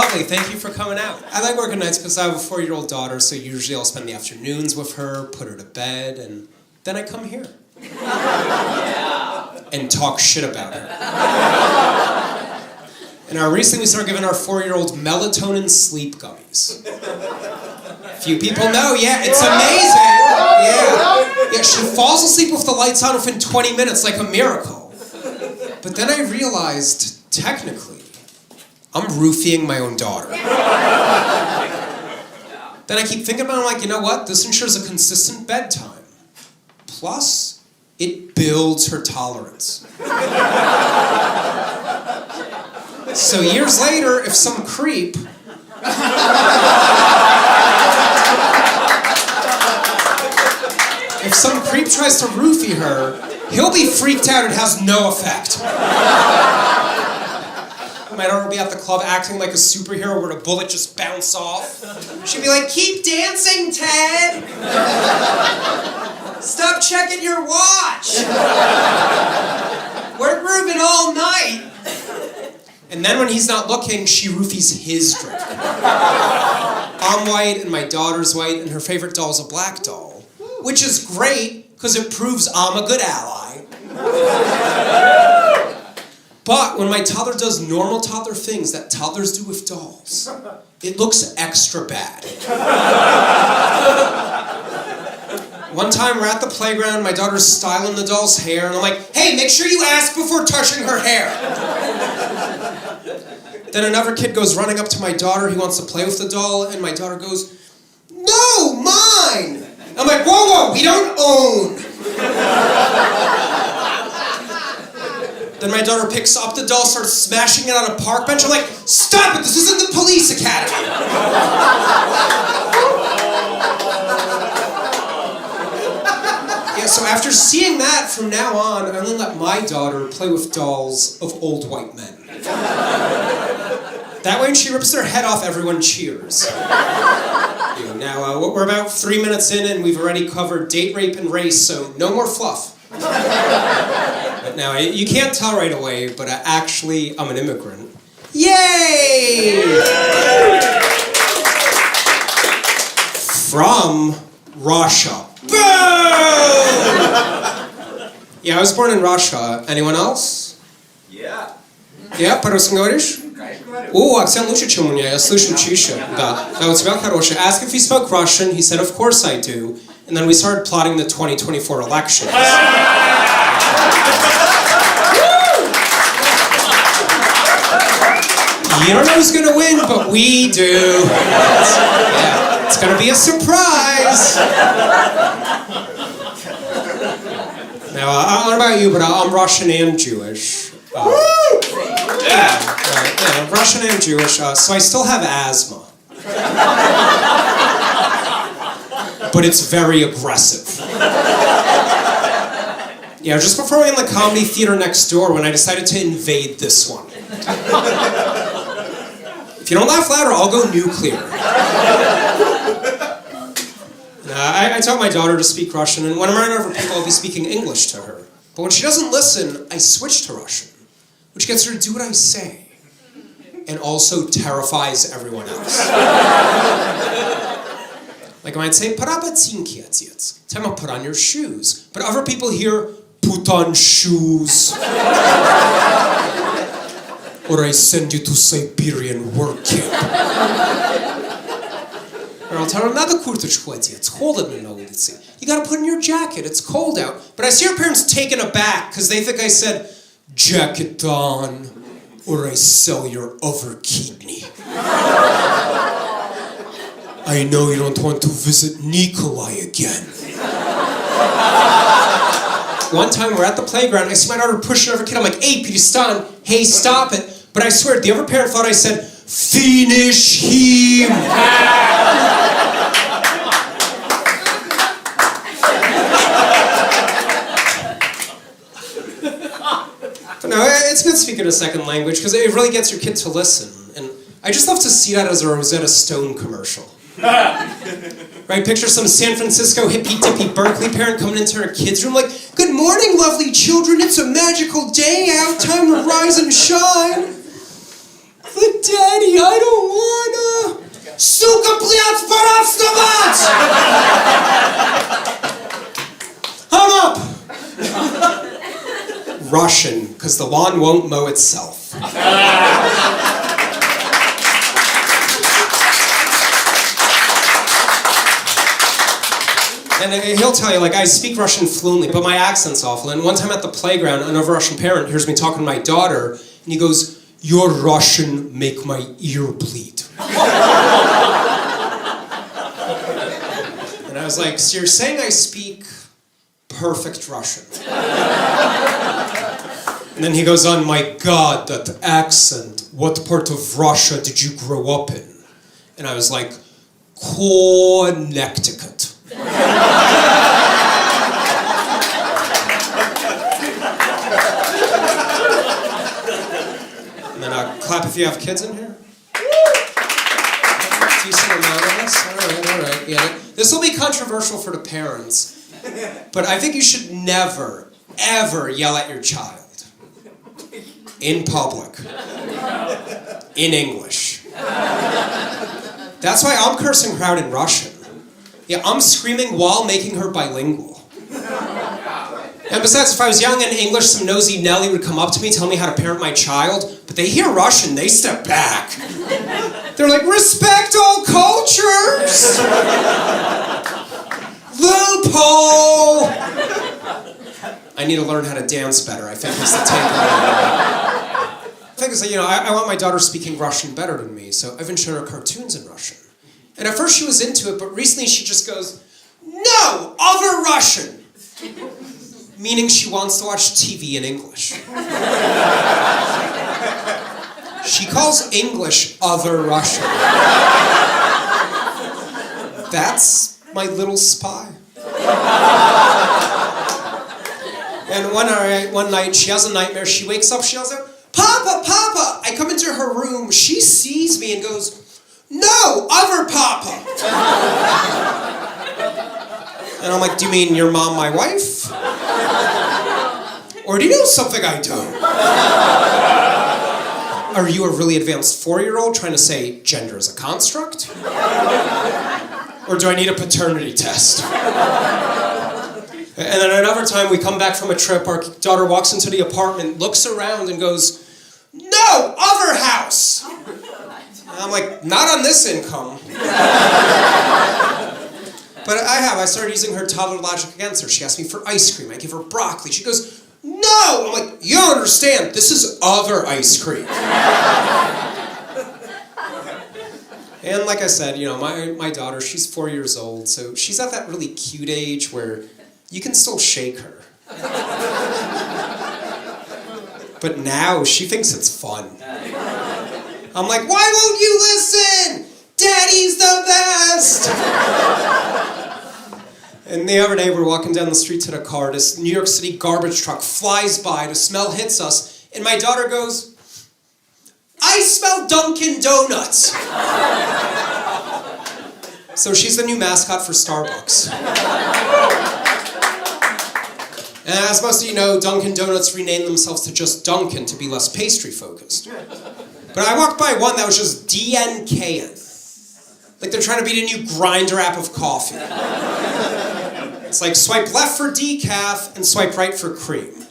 lovely. Thank you for coming out. I like working nights because I have a 4-year-old daughter, so usually I'll spend the afternoons with her, put her to bed, and then I come here. And talk shit about her. And recently we started giving our 4-year-old melatonin sleep gummies. Few people know, yeah, it's amazing. Yeah, she falls asleep with the lights on within 20 minutes, like a miracle. But then I realized, technically, I'm roofing my own daughter. Then I keep thinking about it, I'm like, you know what? This ensures a consistent bedtime. Plus, it builds her tolerance. So years later, if some creep tries to roofie her, he'll be freaked out. It has no effect. My daughter will be at the club acting like a superhero where a bullet just bounced off. She'd be like, "Keep dancing, Ted! Stop checking your watch! We're grooving all night!" And then when he's not looking, she roofies his drink. I'm white and my daughter's white and her favorite doll is a black doll. Which is great, because it proves I'm a good ally. But when my toddler does normal toddler things that toddlers do with dolls, it looks extra bad. One time we're at the playground, my daughter's styling the doll's hair, and I'm like, "Hey, make sure you ask before touching her hair." Then another kid goes running up to my daughter, he wants to play with the doll, and my daughter goes, "No, mine!" I'm like, "Whoa, we don't own." Then my daughter picks up the doll, starts smashing it on a park bench. I'm like, "Stop it, this isn't the police academy." Yeah, so after seeing that, from now on, I only let my daughter play with dolls of old white men. That way when she rips their head off, everyone cheers. Now, we're about 3 minutes in and we've already covered date, rape, and race, so no more fluff. But now, you can't tell right away, but actually, I'm an immigrant. Yay! From Russia. Boom! Yeah, I was born in Russia. Anyone else? Yeah. Yeah, по-русски говоришь? О, акцент лучше, чем у меня, я слышу чище. Да, у тебя хороший. Asked if he spoke Russian, he said, "Of course I do." And then we started plotting the 2024 elections. You don't know who's gonna win, but we do. Yeah, it's gonna be a surprise. Now, I don't know about you, but I'm Russian and Jewish. Yeah, Russian and Jewish, so I still have asthma. But it's very aggressive. Yeah, just performing in the comedy theater next door when I decided to invade this one. If you don't laugh louder, I'll go nuclear. I taught my daughter to speak Russian, and when I'm around other people, I'll be speaking English to her. But when she doesn't listen, I switch to Russian, which gets her to do what I say, and also terrifies everyone else. Like I might say, "Pora ботинки, отец." Time to put on your shoes. But other people hear, "Put on shoes." Or I send you to Siberian work camp. Or I'll tell her, "Надо курточку одеть, холодно на улице. You gotta put in your jacket, it's cold out." But I see her parents taken aback because they think I said, "Jacket on, or I sell your other kidney." I know you don't want to visit Nikolai again. One time we're at the playground, I see my daughter pushing another kid. I'm like, "Hey, Piristan, hey, stop it." But I swear, the other parent thought I said, "Finish him." But no, it's good speaking a second language because it really gets your kid to listen. And I just love to see that as a Rosetta Stone commercial. Right, picture some San Francisco hippy-dippy Berkeley parent coming into her kid's room like, "Good morning, lovely children, it's a magical day out, time to rise and shine." Like, Daddy, I don't wanna. Suka, блядь, пора вставать! Hung up! Russian, because the lawn won't mow itself. And he'll tell you, like, I speak Russian fluently, but my accent's awful. And one time at the playground, another Russian parent hears me talking to my daughter, and he goes, "Your Russian make my ear bleed." And I was like, so you're saying I speak perfect Russian? And then he goes on, "My God, that accent, what part of Russia did you grow up in?" And I was like, "Connecticut." And then clap if you have kids in here. Decent amount of us. All right. Yeah. This will be controversial for the parents, but I think you should never, ever yell at your child in public in English. That's why I'm cursing her out in Russian. Yeah, I'm screaming while making her bilingual. And besides, if I was young in English, some nosy Nelly would come up to me, tell me how to parent my child, but they hear Russian, they step back. They're like, "Respect all cultures!" Loophole! I need to learn how to dance better, I think is the takeaway. The thing is that, I want my daughter speaking Russian better than me, so I've been showing her cartoons in Russian. And at first she was into it, but recently she just goes, "No, other Russian!" Meaning she wants to watch TV in English. She calls English other Russian. That's my little spy. And one night she has a nightmare, she wakes up, she yells out, "Papa, Papa!" I come into her room, she sees me and goes, "No, other Papa!" And I'm like, "Do you mean your mom, my wife? Or do you know something I don't? Are you a really advanced 4-year-old trying to say gender is a construct? Or do I need a paternity test?" And then another time we come back from a trip, our daughter walks into the apartment, looks around and goes, "No, other house!" And I'm like, "Not on this income." But I started using her toddler logic against her. She asked me for ice cream. I give her broccoli. She goes, "No!" I'm like, "You don't understand. This is other ice cream." And like I said, my daughter, she's 4 years old, so she's at that really cute age where you can still shake her. But now she thinks it's fun. I'm like, "Why won't you listen? Daddy's the best!" And the other day, we're walking down the street to the car. This New York City garbage truck flies by. The smell hits us. And my daughter goes, "I smell Dunkin' Donuts." So she's the new mascot for Starbucks. And as most of you know, Dunkin' Donuts renamed themselves to just Dunkin' to be less pastry focused. But I walked by one that was just DNKN. Like they're trying to be the new Grindr app of coffee. It's like swipe left for decaf and swipe right for cream.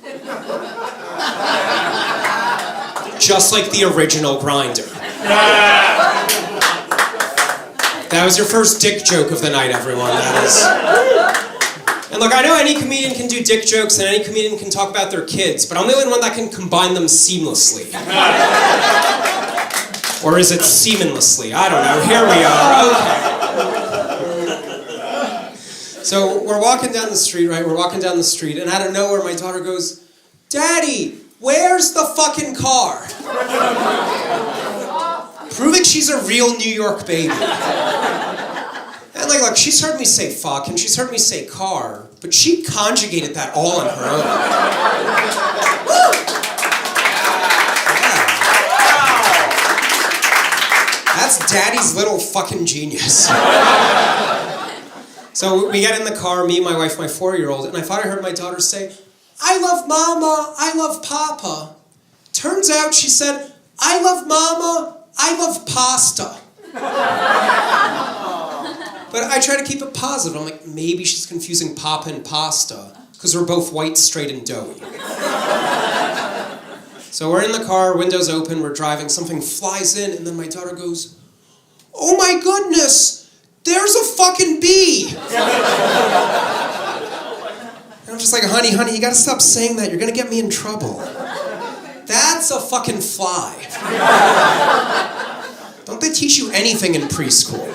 Just like the original Grindr. That was your first dick joke of the night, everyone. That is. And look, I know any comedian can do dick jokes and any comedian can talk about their kids, but I'm the only one that can combine them seamlessly. Or is it semenlessly? I don't know. Here we are. Okay. So we're walking down the street, right? We're walking down the street, and out of nowhere, my daughter goes, "Daddy, where's the fucking car?" Proving she's a real New York baby. And look, she's heard me say fuck, and she's heard me say car, but she conjugated that all on her own. Woo! That's Daddy's little fucking genius. So we get in the car, me, my wife, my 4-year-old, and I thought I heard my daughter say, "I love Mama, I love Papa." Turns out she said, "I love Mama, I love pasta. But I try to keep it positive. I'm like, maybe she's confusing papa and pasta because we're both white, straight, and doughy. So we're in the car, windows open, we're driving, something flies in, and then my daughter goes, oh my goodness, there's a fucking bee. And I'm just like, honey, you gotta stop saying that. You're gonna get me in trouble. That's a fucking fly. Don't they teach you anything in preschool?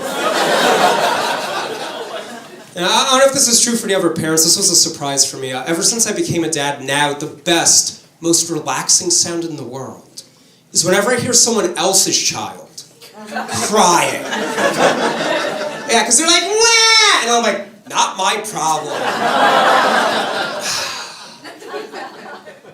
And I don't know if this is true for any other parents. This was a surprise for me. Ever since I became a dad, now the best, most relaxing sound in the world is whenever I hear someone else's child crying. Yeah, because they're like, wah! And I'm like, not my problem.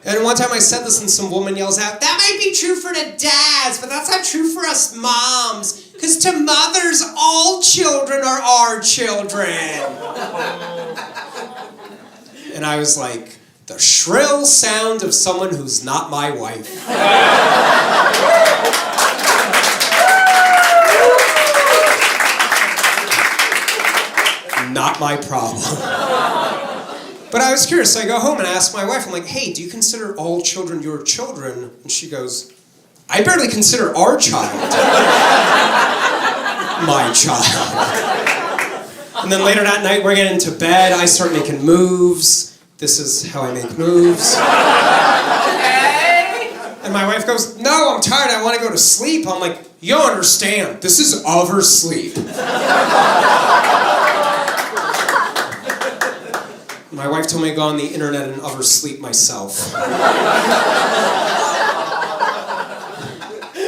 And one time I said this and some woman yells out, that might be true for the dads, but that's not true for us moms. Because to mothers, all children are our children. And I was like, the shrill sound of someone who's not my wife. Not my problem. But I was curious, so I go home and ask my wife, I'm like, hey, do you consider all children your children? And she goes, I barely consider our child my child. And then later that night, we're getting into bed, I start making moves. This is how I make moves. And my wife goes, no, I'm tired, I want to go to sleep. I'm like, you don't understand, this is other sleep. My wife told me to go on the internet and oversleep myself.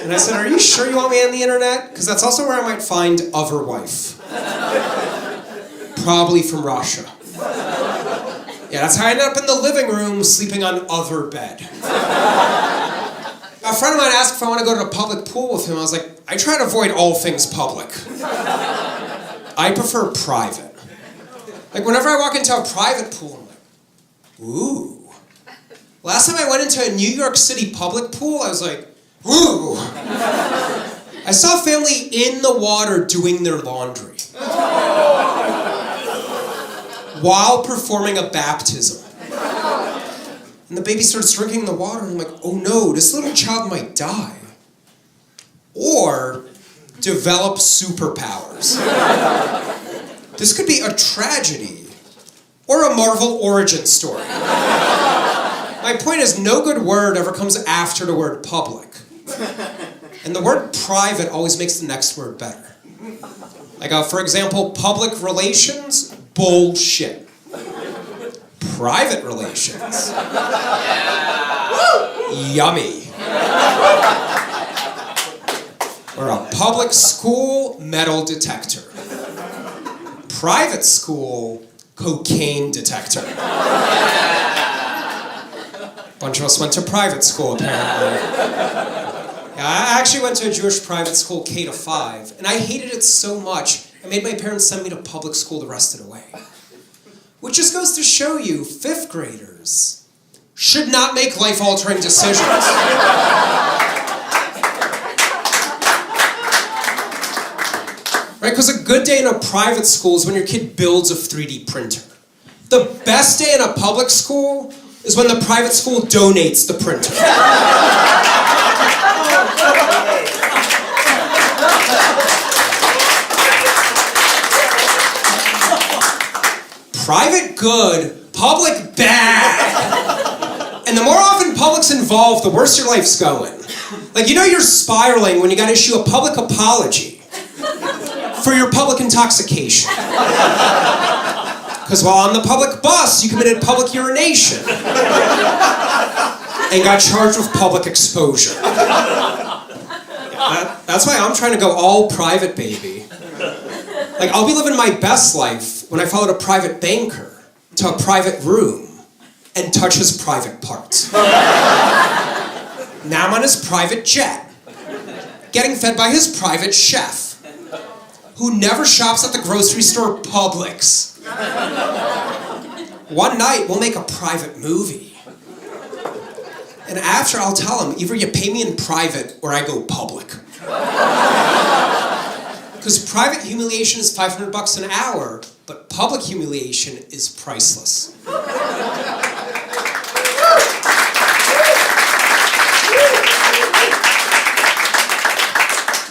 And I said, are you sure you want me on the internet? Because that's also where I might find other wife. Probably from Russia. Yeah, that's how I ended up in the living room sleeping on other bed. A friend of mine asked if I want to go to a public pool with him. I was like, I try to avoid all things public. I prefer private. Like, whenever I walk into a private pool, I'm like, ooh. Last time I went into a New York City public pool, I was like, ooh. I saw a family in the water doing their laundry while performing a baptism. And the baby starts drinking the water, and I'm like, oh no, this little child might die. Or develop superpowers. This could be a tragedy, or a Marvel origin story. My point is, no good word ever comes after the word public. And the word private always makes the next word better. Like, for example, public relations, bullshit. Private relations, yummy. Or a public school, metal detector. Private school, cocaine detector. Bunch of us went to private school, apparently. Yeah, I actually went to a Jewish private school, K-5, and I hated it so much, I made my parents send me to public school the rest of the way. Which just goes to show you, 5th graders should not make life-altering decisions. Right? Because a good day in a private school is when your kid builds a 3D printer. The best day in a public school is when the private school donates the printer. Private good, public bad. And the more often public's involved, the worse your life's going. Like, you know you're spiraling when you gotta issue a public apology for your public intoxication. Because while on the public bus, you committed public urination and got charged with public exposure. That's why I'm trying to go all private, baby. Like, I'll be living my best life when I followed a private banker to a private room and touch his private parts. Now I'm on his private jet, getting fed by his private chef, who never shops at the grocery store Publix. One night, we'll make a private movie. And after, I'll tell him, either you pay me in private or I go public. Because private humiliation is $500 an hour, but public humiliation is priceless.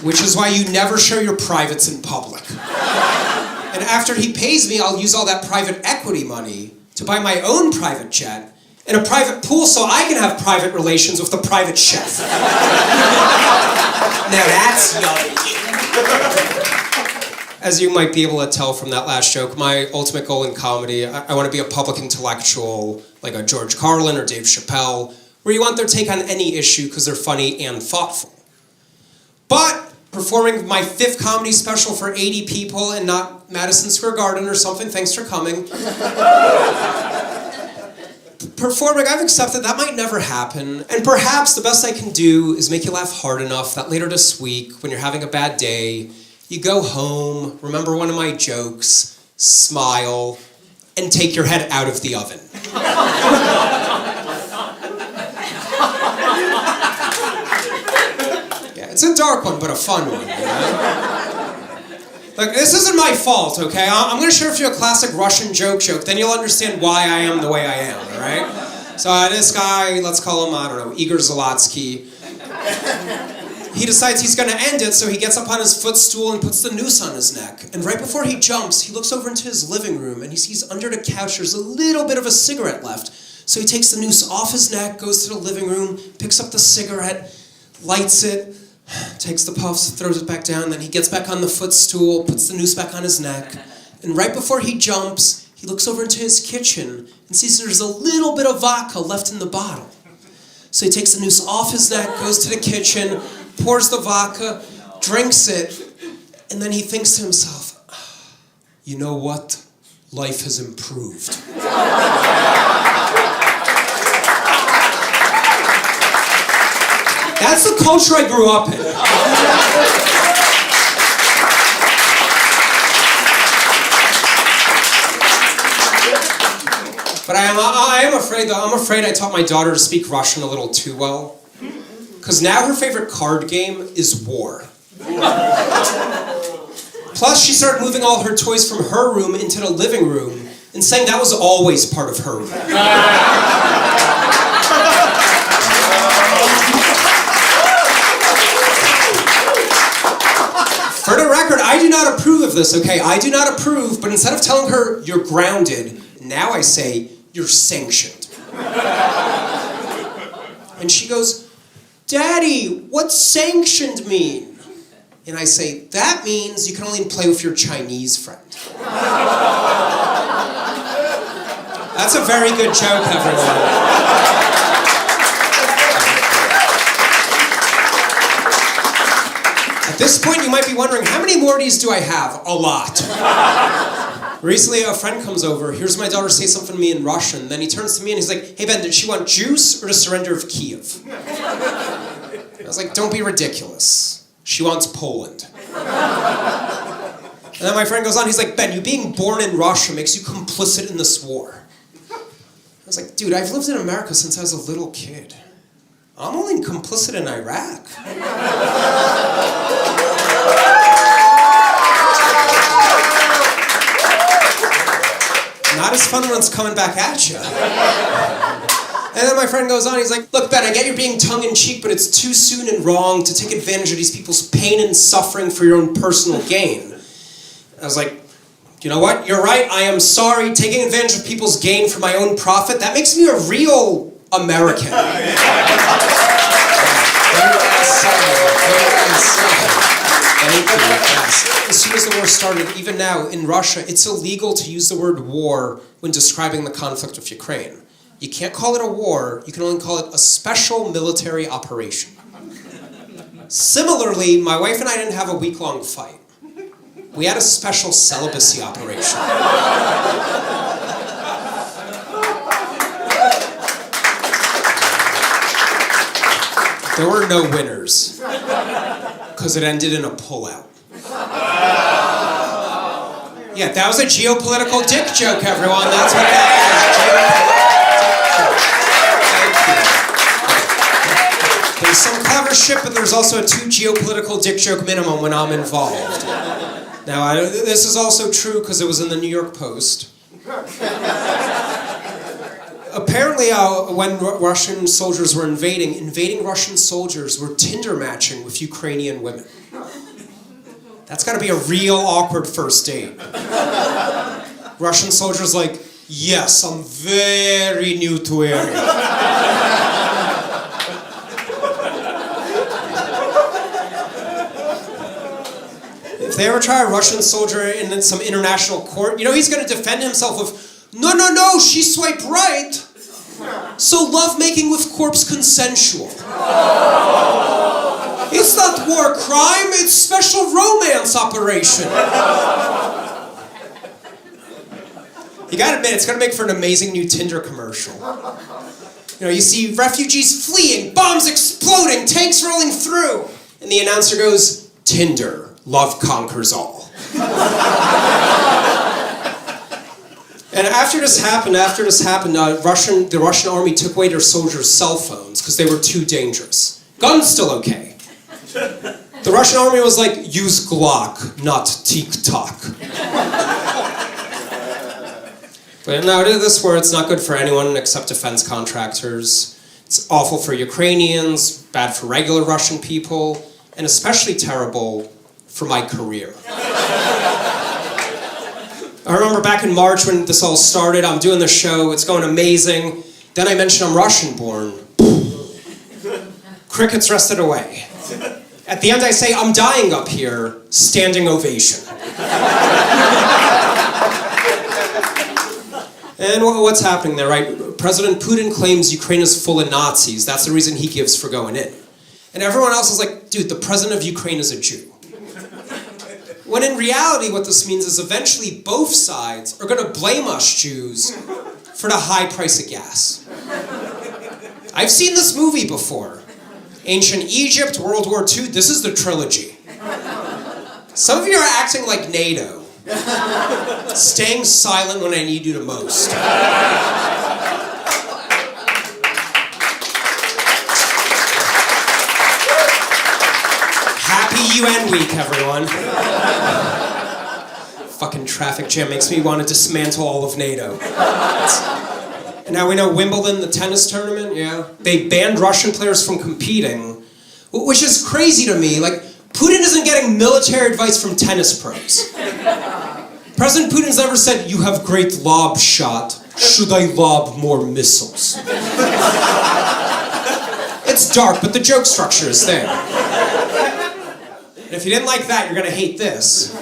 Which is why you never show your privates in public. And after he pays me, I'll use all that private equity money to buy my own private jet and a private pool so I can have private relations with the private chef. Now that's yummy. As you might be able to tell from that last joke, my ultimate goal in comedy, I want to be a public intellectual like a George Carlin or Dave Chappelle, where you want their take on any issue because they're funny and thoughtful. But performing my 5th comedy special for 80 people and not Madison Square Garden or something, thanks for coming. Performing, I've accepted that might never happen, and perhaps the best I can do is make you laugh hard enough that later this week, when you're having a bad day, you go home, remember one of my jokes, smile, and take your head out of the oven. Yeah, it's a dark one, but a fun one, you know? Like, this isn't my fault, okay? I'm gonna share with you a classic Russian joke, then you'll understand why I am the way I am, alright? So this guy, let's call him, I don't know, Igor Zalotsky. He decides he's gonna end it, so he gets up on his footstool and puts the noose on his neck. And right before he jumps, he looks over into his living room and he sees under the couch there's a little bit of a cigarette left. So he takes the noose off his neck, goes to the living room, picks up the cigarette, lights it, takes the puffs, throws it back down, then he gets back on the footstool, puts the noose back on his neck, and right before he jumps, he looks over into his kitchen and sees there's a little bit of vodka left in the bottle. So he takes the noose off his neck, goes to the kitchen, pours the vodka, drinks it, and then he thinks to himself, you know what? Life has improved. That's the culture I grew up in. But I am afraid, though. I'm afraid I taught my daughter to speak Russian a little too well. Because now her favorite card game is war. Plus, she started moving all her toys from her room into the living room and saying that was always part of her room. For the record, I do not approve of this, okay? I do not approve, but instead of telling her you're grounded, now I say you're sanctioned. And she goes, Daddy, what's sanctioned mean? And I say, that means you can only play with your Chinese friend. That's a very good joke, everyone. At this point, you might be wondering, how many more of these do I have? A lot. Recently, a friend comes over, hears my daughter say something to me in Russian, then he turns to me and he's like, hey Ben, did she want juice or the surrender of Kiev? I was like, don't be ridiculous. She wants Poland. And then my friend goes on, he's like, Ben, you being born in Russia makes you complicit in this war. I was like, dude, I've lived in America since I was a little kid. I'm only complicit in Iraq. Not as fun when it's coming back at you. And then my friend goes on, he's like, look, Ben, I get you're being tongue-in-cheek, but it's too soon and wrong to take advantage of these people's pain and suffering for your own personal gain. I was like, you know what? You're right. I am sorry. Taking advantage of people's gain for my own profit, that makes me a real American. As soon as the war started, even now in Russia, it's illegal to use the word war when describing the conflict with Ukraine. You can't call it a war, you can only call it a special military operation. Similarly, my wife and I didn't have a week-long fight. We had a special celibacy operation. There were no winners, because it ended in a pullout. Yeah, that was a geopolitical dick joke, everyone. That's what that is. There's some clever shit, but there's also a 2 geopolitical dick joke minimum when I'm involved. Now, this is also true because it was in the New York Post. Apparently, when Russian soldiers were invading Russian soldiers were Tinder matching with Ukrainian women. That's gotta be a real awkward first date. Russian soldiers like, yes, I'm very new to area. If they ever try a Russian soldier in some international court, you know he's gonna defend himself with, no, she swiped right. So lovemaking with corpse consensual. It's not war crime, it's special romance operation. You gotta admit, it's gonna make for an amazing new Tinder commercial. You know, you see refugees fleeing, bombs exploding, tanks rolling through. And the announcer goes, Tinder, love conquers all. And after this happened, the Russian army took away their soldiers' cell phones because they were too dangerous. Guns still okay. The Russian army was like, use Glock, not TikTok. But now this war, it's not good for anyone except defense contractors. It's awful for Ukrainians, bad for regular Russian people, and especially terrible for my career. I remember back in March when this all started, I'm doing the show, it's going amazing. Then I mentioned I'm Russian-born. Crickets rested away. At the end I say, I'm dying up here, standing ovation. And what's happening there, right? President Putin claims Ukraine is full of Nazis. That's the reason he gives for going in. And everyone else is like, dude, the president of Ukraine is a Jew. When in reality, what this means is eventually both sides are going to blame us Jews for the high price of gas. I've seen this movie before. Ancient Egypt, World War II, this is the trilogy. Some of you are acting like NATO. Staying silent when I need you the most. Happy UN week, everyone. Fucking traffic jam makes me want to dismantle all of NATO. And now we know Wimbledon, the tennis tournament, yeah. They banned Russian players from competing, which is crazy to me. Like, Putin isn't getting military advice from tennis pros. President Putin's never said, you have great lob shot. Should I lob more missiles? It's dark, but the joke structure is there. And if you didn't like that, you're gonna hate this.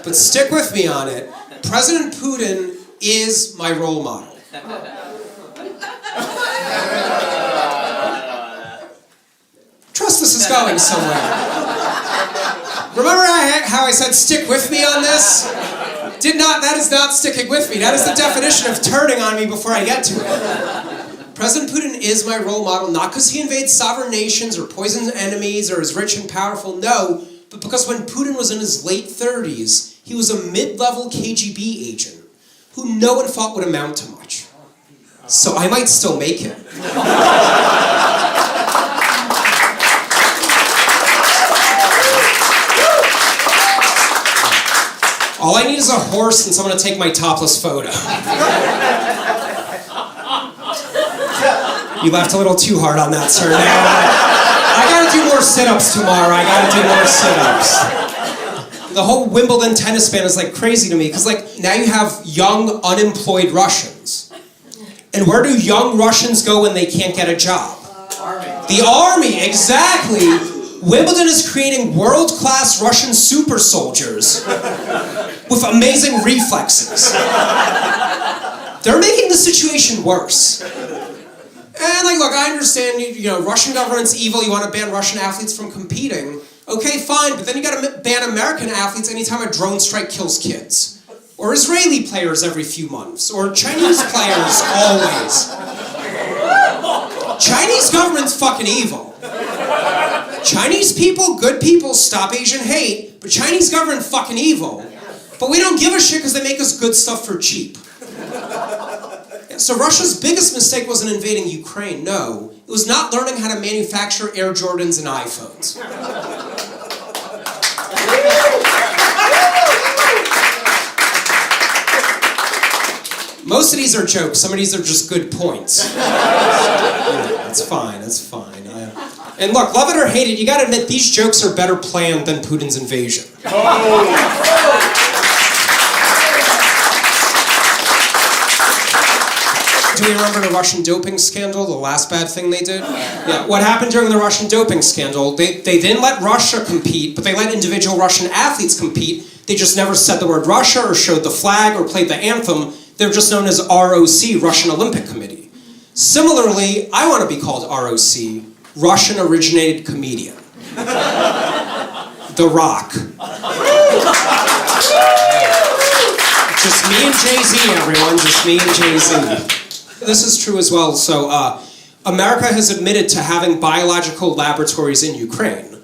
But stick with me on it. President Putin is my role model. Trust this is going somewhere. Remember how I said stick with me on this? That is not sticking with me. That is the definition of turning on me before I get to it. President Putin is my role model, not because he invades sovereign nations or poisons enemies or is rich and powerful, no, but because when Putin was in his late 30s, he was a mid-level KGB agent who no one thought would amount to much. So I might still make it. All I need is a horse and someone to take my topless photo. You laughed a little too hard on that, sir. I gotta do more sit-ups tomorrow. I gotta do more sit-ups. The whole Wimbledon tennis ban is like crazy to me, because like now you have young, unemployed Russians. And where do young Russians go when they can't get a job? Army. The army, exactly. Wimbledon is creating world-class Russian super soldiers with amazing reflexes. They're making the situation worse. And like, look, I understand, you know, Russian government's evil, you want to ban Russian athletes from competing. Okay, fine, but then you gotta ban American athletes anytime a drone strike kills kids. Or Israeli players every few months. Or Chinese players always. Chinese government's fucking evil. Chinese people, good people, stop Asian hate, but Chinese government fucking evil. But we don't give a shit because they make us good stuff for cheap. So Russia's biggest mistake wasn't invading Ukraine, no. It It was not learning how to manufacture Air Jordans and iPhones. Most of these are jokes. Some of these are just good points. It's fine. It's fine. And look, love it or hate it, you gotta admit, these jokes are better planned than Putin's invasion. Do you remember the Russian doping scandal, the last bad thing they did? Yeah, what happened during the Russian doping scandal, they didn't let Russia compete, but they let individual Russian athletes compete. They just never said the word Russia or showed the flag or played the anthem. They're just known as ROC, Russian Olympic Committee. Similarly, I want to be called ROC, Russian-originated comedian. The Rock. Just me and Jay-Z, everyone. Just me and Jay-Z. This is true as well. So, America has admitted to having biological laboratories in Ukraine.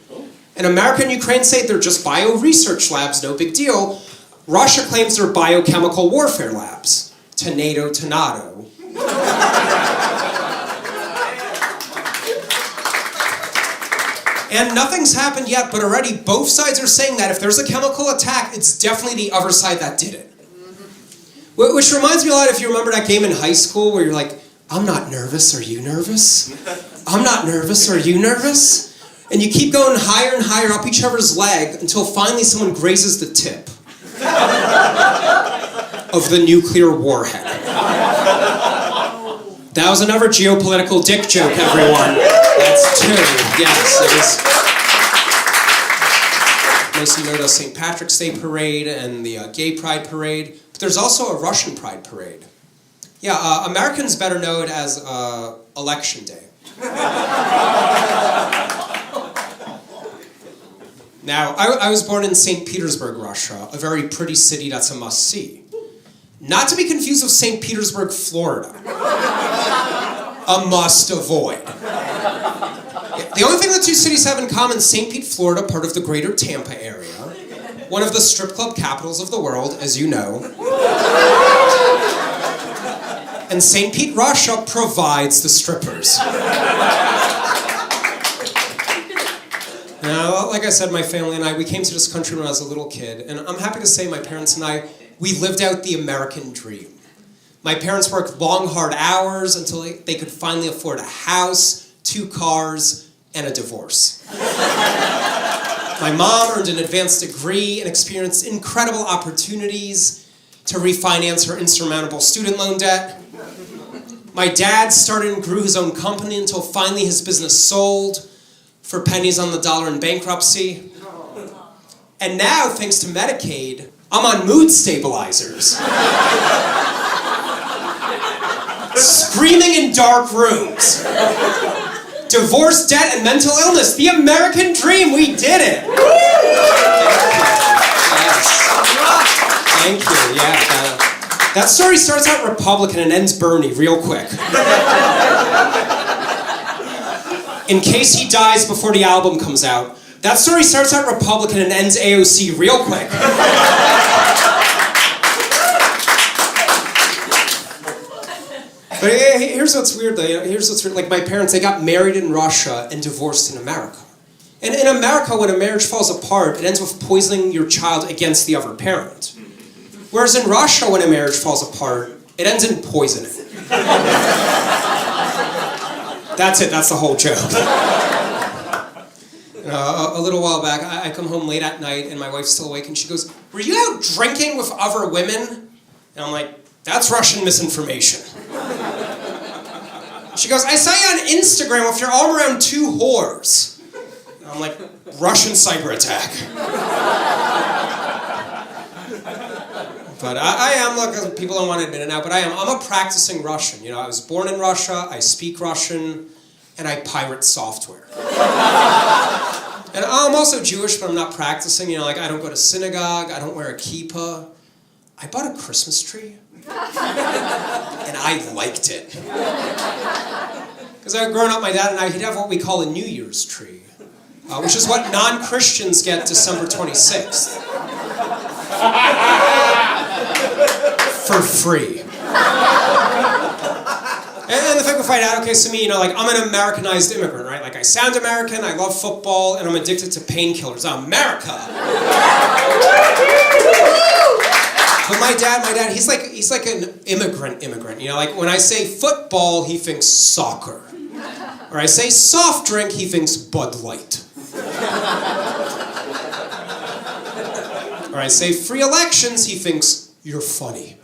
And America and Ukraine say they're just bio-research labs, no big deal. Russia claims they're biochemical warfare labs. Tornado. And nothing's happened yet, but already both sides are saying that if there's a chemical attack, it's definitely the other side that did it. Which reminds me a lot, if you remember that game in high school where you're like, I'm not nervous, are you nervous? I'm not nervous, are you nervous? And you keep going higher and higher up each other's leg until finally someone grazes the tip of the nuclear warhead. That was another geopolitical dick joke, everyone. That's two. Yes, it is. Most of you know the St. Patrick's Day parade and the Gay Pride parade. But there's also a Russian Pride parade. Yeah, Americans better know it as Election Day. Now, I was born in St. Petersburg, Russia, a very pretty city that's a must-see. Not to be confused with St. Petersburg, Florida. A must-avoid. The only thing the two cities have in common, St. Pete, Florida, part of the greater Tampa area, one of the strip club capitals of the world, as you know. And St. Pete, Russia, provides the strippers. Now, like I said, my family and I, we came to this country when I was a little kid, and I'm happy to say my parents and I, we lived out the American dream. My parents worked long, hard hours until they could finally afford a house, 2 cars, and a divorce. My mom earned an advanced degree and experienced incredible opportunities to refinance her insurmountable student loan debt. My dad started and grew his own company until finally his business sold for pennies on the dollar in bankruptcy. And now, thanks to Medicaid, I'm on mood stabilizers. Screaming in dark rooms. Divorce, debt, and mental illness. The American dream. We did it. Yes. Thank you. Yeah. That story starts out Republican and ends Bernie real quick. In case he dies before the album comes out, that story starts out Republican and ends AOC real quick. But here's what's weird, though. Here's what's weird. Like, my parents, they got married in Russia and divorced in America. And in America, when a marriage falls apart, it ends with poisoning your child against the other parent. Whereas in Russia, when a marriage falls apart, it ends in poisoning. That's it. That's the whole joke. A little while back, I come home late at night, and my wife's still awake, and she goes, "Were you out drinking with other women?" And I'm like, "That's Russian misinformation." She goes, "I saw you on Instagram with your arm around 2 whores." And I'm like, "Russian cyber attack." But I am, look, people don't want to admit it now, but I'm a practicing Russian. You know, I was born in Russia, I speak Russian, and I pirate software. And I'm also Jewish, but I'm not practicing. You know, like, I don't go to synagogue, I don't wear a kippah. I bought a Christmas tree, and I liked it. Because growing up, my dad and I, he'd have what we call a New Year's tree, which is what non-Christians get December 26th. For free. And the thing with with my dad, okay, so me, like, I'm an Americanized immigrant, right? Like, I sound American, I love football, and I'm addicted to painkillers. America! But my dad, he's like an immigrant, like, when I say football, he thinks soccer. Or I say soft drink, he thinks Bud Light. Or I say free elections, he thinks you're funny.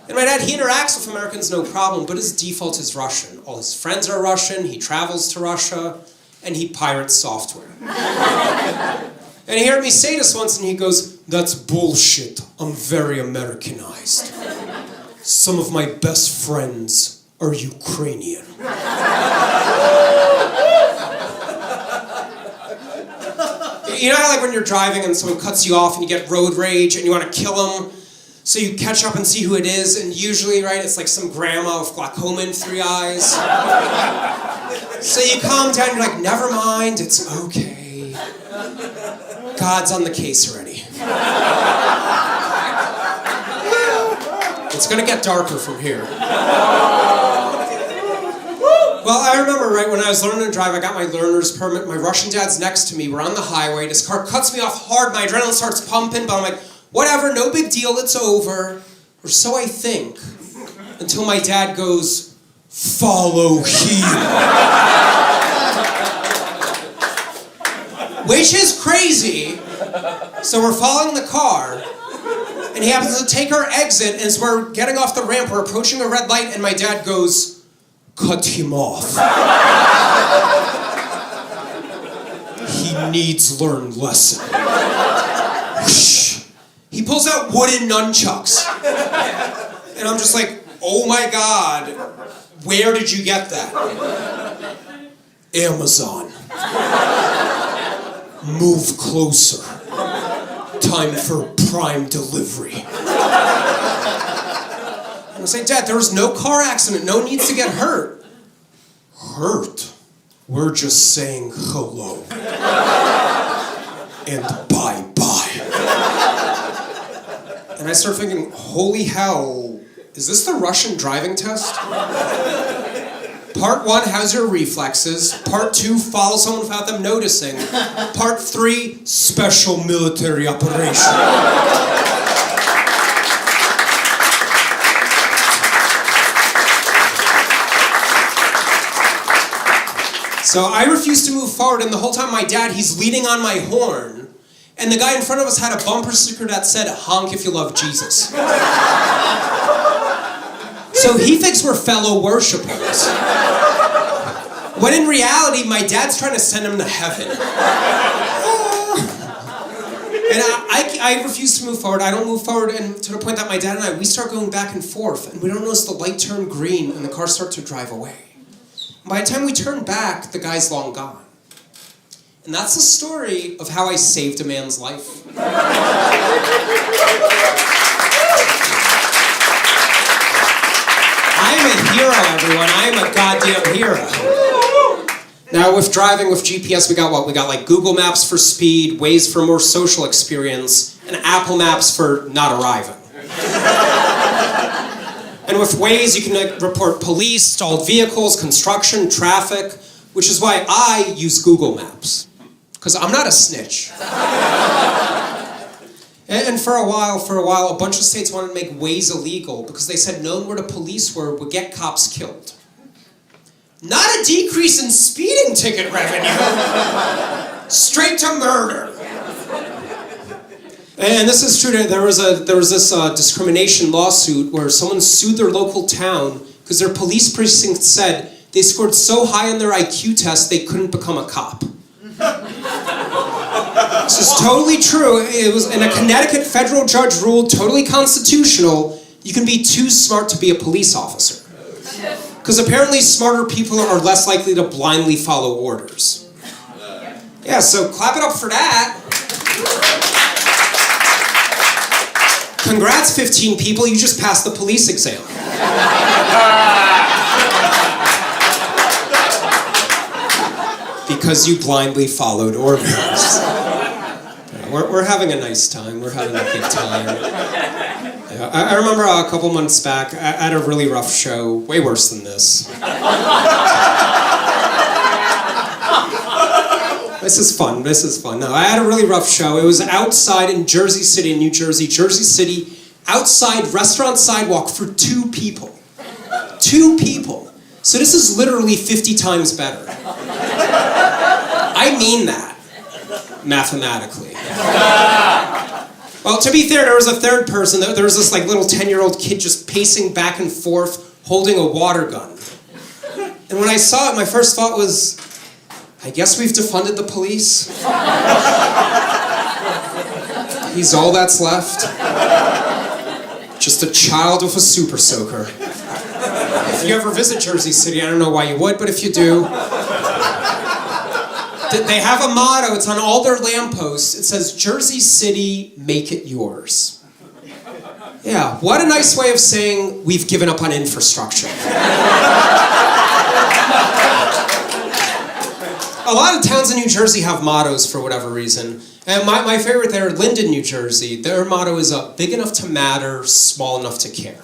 And my dad, he interacts with Americans no problem, but his default is Russian. All his friends are Russian, he travels to Russia, and he pirates software. And he heard me say this once, and he goes, "That's bullshit. I'm very Americanized. Some of my best friends are Ukrainian." You know how, like, when you're driving and someone cuts you off and you get road rage and you want to kill them? So you catch up and see who it is, and usually, right, it's like some grandma with glaucoma in 3 eyes. So you calm down, you're like, never mind, it's okay. God's on the case already. It's gonna get darker from here. Well, I remember, right, when I was learning to drive, I got my learner's permit, my Russian dad's next to me, we're on the highway, this car cuts me off hard, my adrenaline starts pumping, but I'm like, whatever, no big deal, it's over. Or so I think. Until my dad goes, "Follow him." Which is crazy. So we're following the car, and he happens to take our exit, and as we're getting off the ramp, we're approaching a red light, and my dad goes, "Cut him off. He needs learned lesson." He pulls out wooden nunchucks. And I'm just like, oh my God, where did you get that? Amazon. Move closer. Time for prime delivery. And I say, "Dad, there was no car accident. No one needs to get hurt." "Hurt? We're just saying hello. And bye-bye." And I start thinking, holy hell, is this the Russian driving test? Part 1, how's your reflexes? Part 2, follow someone without them noticing. Part 3, special military operation. So I refuse to move forward, and the whole time my dad, he's leaning on my horn. And the guy in front of us had a bumper sticker that said, "Honk if you love Jesus." So he thinks we're fellow worshipers. When in reality, my dad's trying to send him to heaven. And I refuse to move forward. I don't move forward, and to the point that my dad and we start going back and forth, and we don't notice the light turn green, and the car starts to drive away. By the time we turn back, the guy's long gone. And that's the story of how I saved a man's life. I am a hero, everyone. I am a goddamn hero. Now, with driving with GPS, we got what? We got like Google Maps for speed, Waze for more social experience, and Apple Maps for not arriving. And with Waze, you can report police, stalled vehicles, construction, traffic, which is why I use Google Maps. Because I'm not a snitch. And for a while, a bunch of states wanted to make Waze illegal because they said knowing where the police were would get cops killed. Not a decrease in speeding ticket revenue. Straight to murder. And this is true. There was this discrimination lawsuit where someone sued their local town because their police precinct said they scored so high on their IQ test they couldn't become a cop. This is totally true. It was, and a Connecticut federal judge ruled totally constitutional, you can be too smart to be a police officer. Because apparently smarter people are less likely to blindly follow orders. Yeah, so clap it up for that. Congrats, 15 people, you just passed the police exam. Because you blindly followed orders. We're having a nice time. We're having a good time. Yeah, I remember a couple months back, I had a really rough show, way worse than this. This is fun. No, I had a really rough show. It was outside in Jersey City, New Jersey. Jersey City, outside restaurant sidewalk for 2 people. 2 people. So this is literally 50 times better. I mean that, mathematically. Well, to be fair, there was a third person. There was this like little 10-year-old kid just pacing back and forth, holding a water gun. And when I saw it, my first thought was, I guess we've defunded the police. He's all that's left. Just a child with a super soaker. If you ever visit Jersey City, I don't know why you would, but if you do, they have a motto. It's on all their lampposts. It says, Jersey City, make it yours. Yeah, what a nice way of saying we've given up on infrastructure. A lot of towns in New Jersey have mottos for whatever reason. And my favorite there, Linden, New Jersey, their motto is big enough to matter, small enough to care.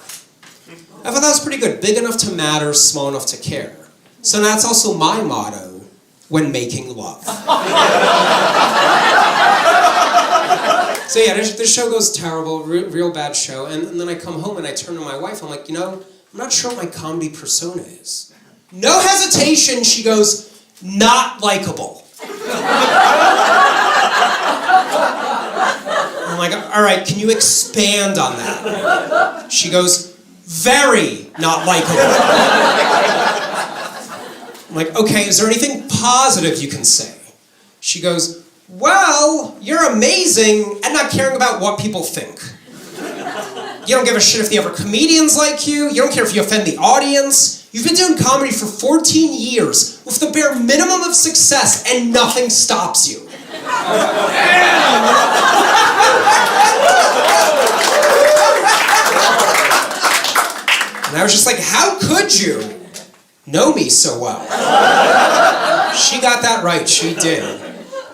I thought that was pretty good. Big enough to matter, small enough to care. So that's also my motto when making love. So yeah, this show goes terrible, real bad show. And then I come home and I turn to my wife. I'm like, I'm not sure what my comedy persona is. No hesitation, she goes, not likable. I'm like, all right, can you expand on that? She goes, very not likable. I'm like, okay, is there anything positive you can say? She goes, well, you're amazing at not caring about what people think. You don't give a shit if the other comedians like you. You don't care if you offend the audience. You've been doing comedy for 14 years with the bare minimum of success and nothing stops you. And I was just like, how could you know me so well? She got that right, she did.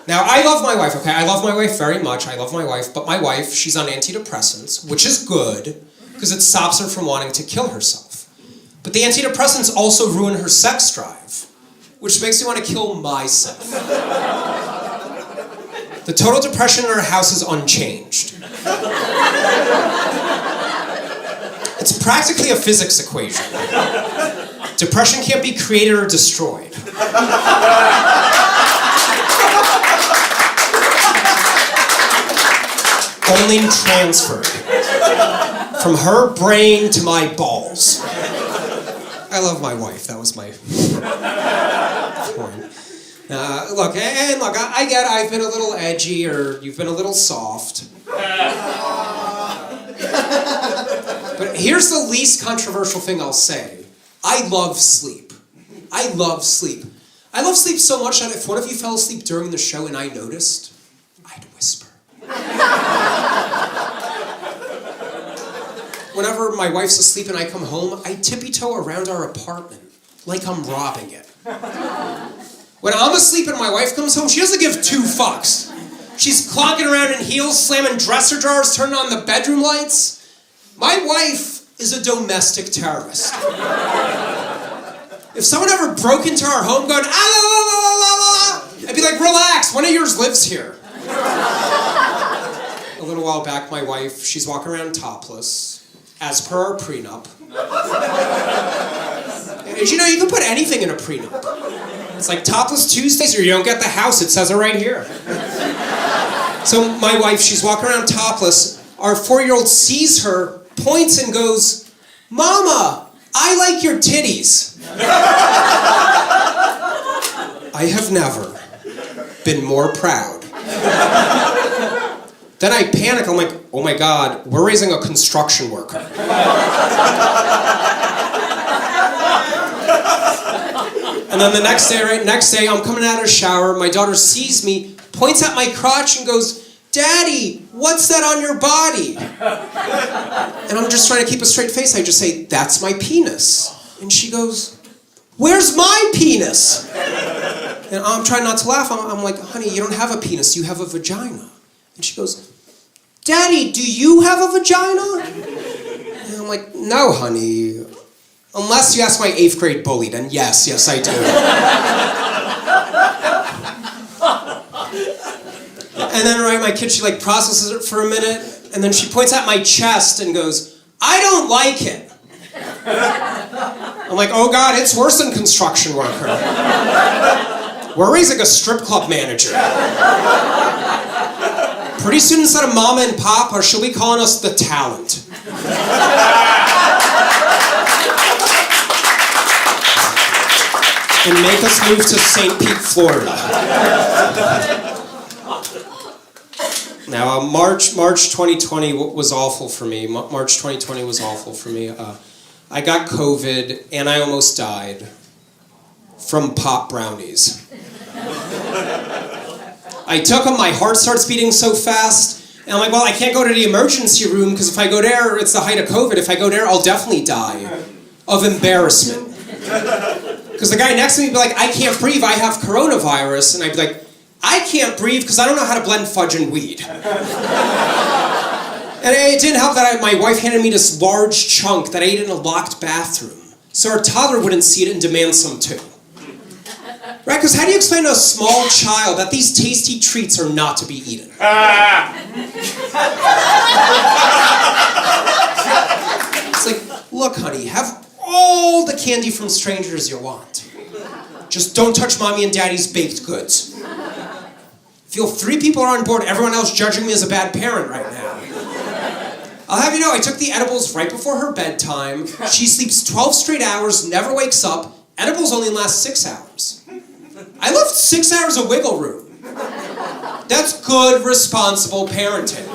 Now, I love my wife, okay? I love my wife very much, I love my wife, but my wife, she's on antidepressants, which is good, because it stops her from wanting to kill herself. But the antidepressants also ruin her sex drive, which makes me want to kill myself. The total depression in our house is unchanged. It's practically a physics equation. Depression can't be created or destroyed. Only transferred. From her brain to my balls. I love my wife, that was my point. Look, I get I've been a little edgy or you've been a little soft. But here's the least controversial thing I'll say. I love sleep. I love sleep. I love sleep so much that if one of you fell asleep during the show and I noticed, I'd whisper. Whenever my wife's asleep and I come home, I tippy-toe around our apartment like I'm robbing it. When I'm asleep and my wife comes home, she doesn't give 2 fucks. She's clonking around in heels, slamming dresser drawers, turning on the bedroom lights. My wife is a domestic terrorist. If someone ever broke into our home going, ah, la, la, la, la, la, I'd be like, relax, one of yours lives here. A little while back, my wife, she's walking around topless, as per our prenup. And you know, you can put anything in a prenup. It's like topless Tuesdays or you don't get the house, it says it right here. So my wife, she's walking around topless, our 4-year-old sees her, points and goes, Mama, I like your titties. I have never been more proud. Then I panic, I'm like, oh my God, we're raising a construction worker. And then the next day, I'm coming out of the shower, my daughter sees me, points at my crotch and goes, Daddy, what's that on your body? And I'm just trying to keep a straight face. I just say, that's my penis. And she goes, where's my penis? And I'm trying not to laugh. I'm like, honey, you don't have a penis, you have a vagina. And she goes, Daddy, do you have a vagina? I'm like, no, honey. Unless you ask my 8th grade bully, then yes, I do. And then, right, my kid, she like processes it for a minute, and then she points at my chest and goes, I don't like it. I'm like, oh God, it's worse than construction worker. We're raising a strip club manager. Pretty soon, instead of mama and papa, she'll be calling us the talent. And make us move to St. Pete, Florida. Now, March 2020 was awful for me. March 2020 was awful for me. I got COVID, and I almost died from pop brownies. I took them, my heart starts beating so fast, and I'm like, well, I can't go to the emergency room, because if I go there, it's the height of COVID. If I go there, I'll definitely die of embarrassment. Because the guy next to me would be like, I can't breathe, I have coronavirus. And I'd be like, I can't breathe because I don't know how to blend fudge and weed. And it didn't help that my wife handed me this large chunk that I ate in a locked bathroom. So our toddler wouldn't see it and demand some too. Right? Because how do you explain to a small child that these tasty treats are not to be eaten? It's like, look, honey, have all the candy from strangers you want. Just don't touch mommy and daddy's baked goods. Feel 3 people are on board, everyone else judging me as a bad parent right now. I'll have you know, I took the edibles right before her bedtime. She sleeps 12 straight hours, never wakes up. Edibles only last 6 hours. I left 6 hours of wiggle room. That's good, responsible parenting.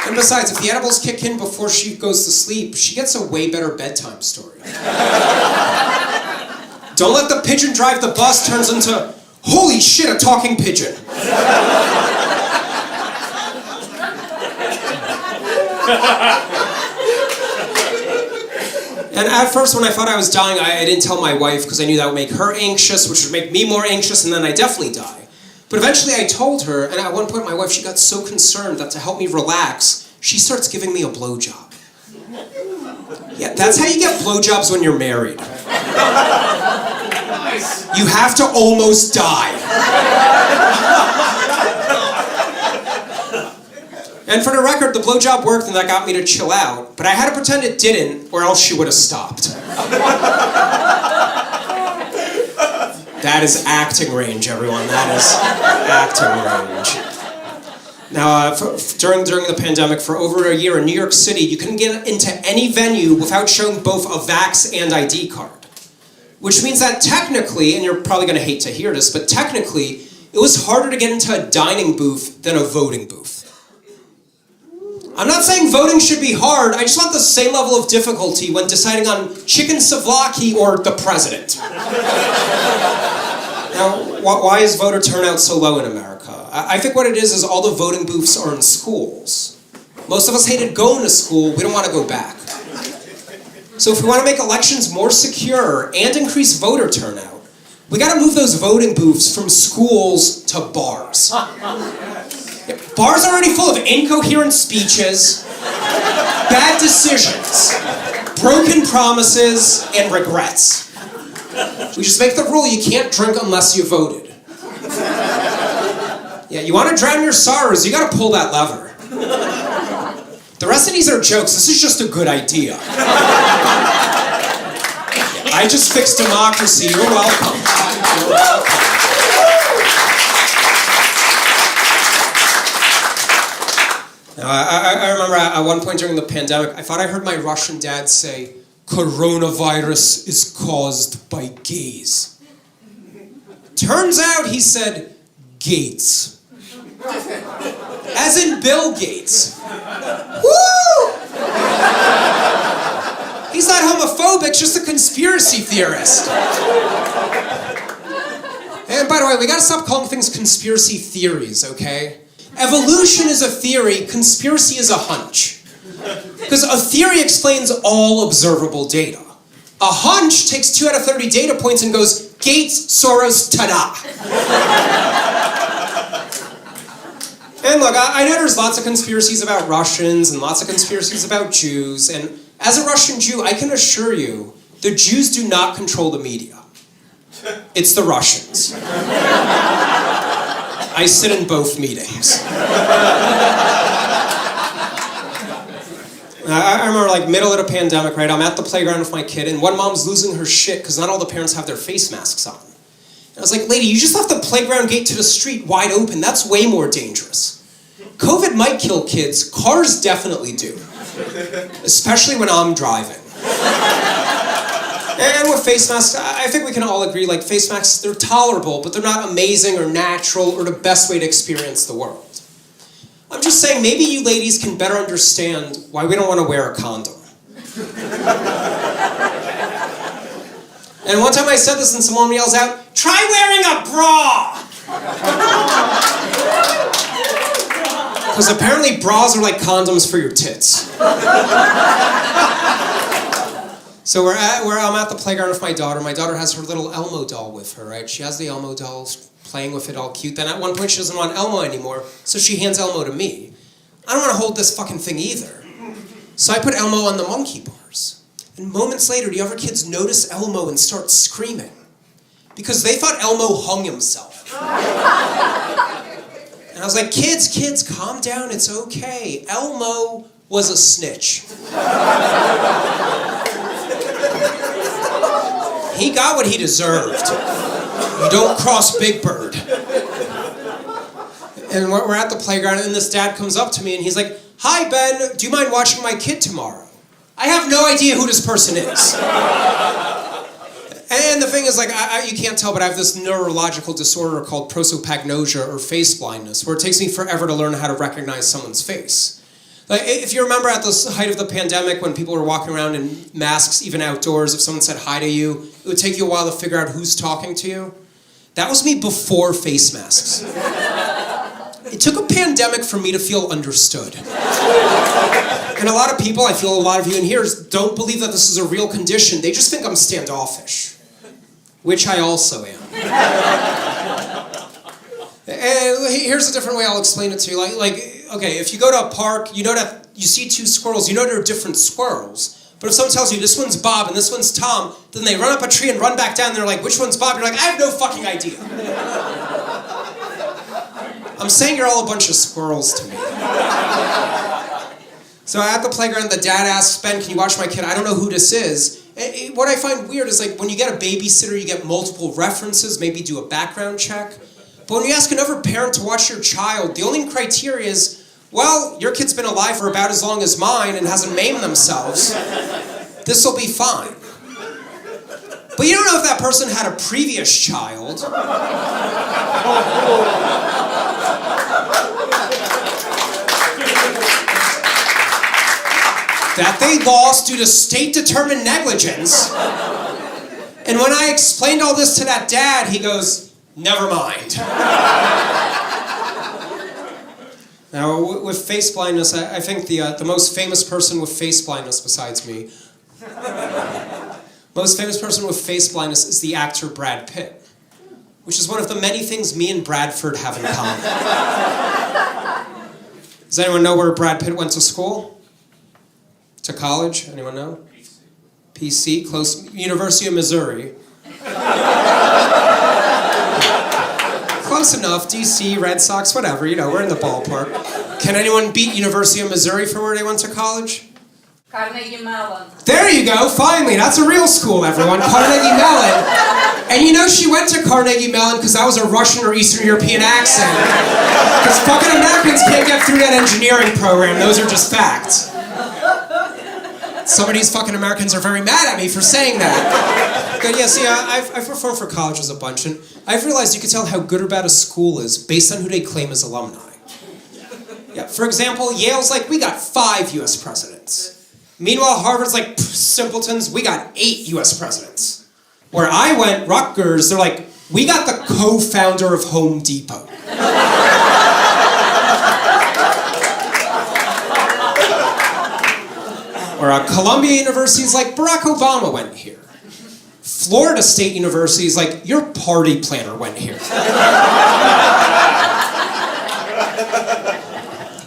And besides, if the edibles kick in before she goes to sleep, she gets a way better bedtime story. Don't let the pigeon drive the bus turns into, holy shit, a talking pigeon. And at first, when I thought I was dying, I didn't tell my wife because I knew that would make her anxious, which would make me more anxious, and then I'd definitely die. But eventually I told her, and at one point my wife, she got so concerned that to help me relax, she starts giving me a blowjob. Yeah, that's how you get blowjobs when you're married. You have to almost die. And for the record, the blowjob worked and that got me to chill out, but I had to pretend it didn't, or else she would have stopped. That is acting range, everyone. That is acting range. Now, during the pandemic, for over a year in New York City, you couldn't get into any venue without showing both a vax and ID card. Which means that technically, and you're probably going to hate to hear this, but technically, it was harder to get into a dining booth than a voting booth. I'm not saying voting should be hard, I just want the same level of difficulty when deciding on chicken souvlaki or the president. Now, why is voter turnout so low in America? I think what it is all the voting booths are in schools. Most of us hated going to school, we don't want to go back. So if we want to make elections more secure and increase voter turnout, we got to move those voting booths from schools to bars. Yeah, bars are already full of incoherent speeches, bad decisions, broken promises, and regrets. We just make the rule you can't drink unless you voted. Yeah, you want to drown your sorrows, you got to pull that lever. The rest of these are jokes, this is just a good idea. I just fixed democracy, you're welcome. You're welcome. I remember at one point during the pandemic, I thought I heard my Russian dad say, coronavirus is caused by gays. Turns out he said, Gates. As in Bill Gates. Woo! He's not homophobic, just a conspiracy theorist. And by the way, we gotta stop calling things conspiracy theories, okay? Evolution is a theory, conspiracy is a hunch. Because a theory explains all observable data. A hunch takes 2 out of 30 data points and goes, Gates, Soros, ta-da. And look, I know there's lots of conspiracies about Russians and lots of conspiracies about Jews, and as a Russian Jew, I can assure you, the Jews do not control the media. It's the Russians. I sit in both meetings. I remember like middle of the pandemic, right? I'm at the playground with my kid, and one mom's losing her shit because not all the parents have their face masks on. And I was like, lady, you just left the playground gate to the street wide open. That's way more dangerous. COVID might kill kids. Cars definitely do. Especially when I'm driving. And with face masks, I think we can all agree, like face masks, they're tolerable, but they're not amazing or natural or the best way to experience the world. I'm just saying, maybe you ladies can better understand why we don't want to wear a condom. And one time I said this and someone yells out, try wearing a bra! Because apparently bras are like condoms for your tits. So I'm at the playground with my daughter. My daughter has her little Elmo doll with her, right? She has the Elmo dolls, playing with it all cute. Then at one point she doesn't want Elmo anymore, so she hands Elmo to me. I don't want to hold this fucking thing either. So I put Elmo on the monkey bars. And moments later, do you ever kids notice Elmo and start screaming? Because they thought Elmo hung himself. And I was like, kids, calm down, it's okay. Elmo was a snitch. He got what he deserved. You don't cross Big Bird. And we're at the playground, and this dad comes up to me, and he's like, hi, Ben, do you mind watching my kid tomorrow? I have no idea who this person is. And the thing is, like, you can't tell, but I have this neurological disorder called prosopagnosia, or face blindness, where it takes me forever to learn how to recognize someone's face. Like, if you remember at the height of the pandemic when people were walking around in masks, even outdoors, if someone said hi to you, it would take you a while to figure out who's talking to you. That was me before face masks. It took a pandemic for me to feel understood. And a lot of people, I feel a lot of you in here, don't believe that this is a real condition. They just think I'm standoffish, which I also am. And here's a different way I'll explain it to you. Like, okay, if you go to a park, you know that you see two squirrels, you know they're different squirrels. But if someone tells you this one's Bob and this one's Tom, then they run up a tree and run back down and they're like, which one's Bob? You're like, I have no fucking idea. I'm saying you're all a bunch of squirrels to me. So at the playground, the dad asks, Ben, can you watch my kid? I don't know who this is. And what I find weird is like when you get a babysitter, you get multiple references, maybe do a background check. But when you ask another parent to watch your child, the only criteria is, well, your kid's been alive for about as long as mine and hasn't maimed themselves. This'll be fine. But you don't know if that person had a previous child. That they lost due to state-determined negligence. And when I explained all this to that dad, he goes, never mind. Now, with face blindness, I think the most famous person with face blindness besides me, most famous person with face blindness is the actor Brad Pitt, which is one of the many things me and Bradford have in common. Does anyone know where Brad Pitt went to school? To college? Anyone know? PC, close, University of Missouri. Close enough, DC, Red Sox, whatever, you know, we're in the ballpark. Can anyone beat University of Missouri for where they went to college? Carnegie Mellon. There you go, finally, that's a real school, everyone, Carnegie Mellon. And you know she went to Carnegie Mellon because that was a Russian or Eastern European accent. Because fucking Americans can't get through that engineering program, those are just facts. Some of these fucking Americans are very mad at me for saying that. But yeah, see, I've performed for colleges a bunch, and I've realized you can tell how good or bad a school is based on who they claim as alumni. Yeah, for example, Yale's like, we got 5 US presidents. Meanwhile, Harvard's like, simpletons, we got 8 US presidents. Where I went, Rutgers, they're like, we got the co-founder of Home Depot. Or Columbia University is like, Barack Obama went here. Florida State University is like, your party planner went here.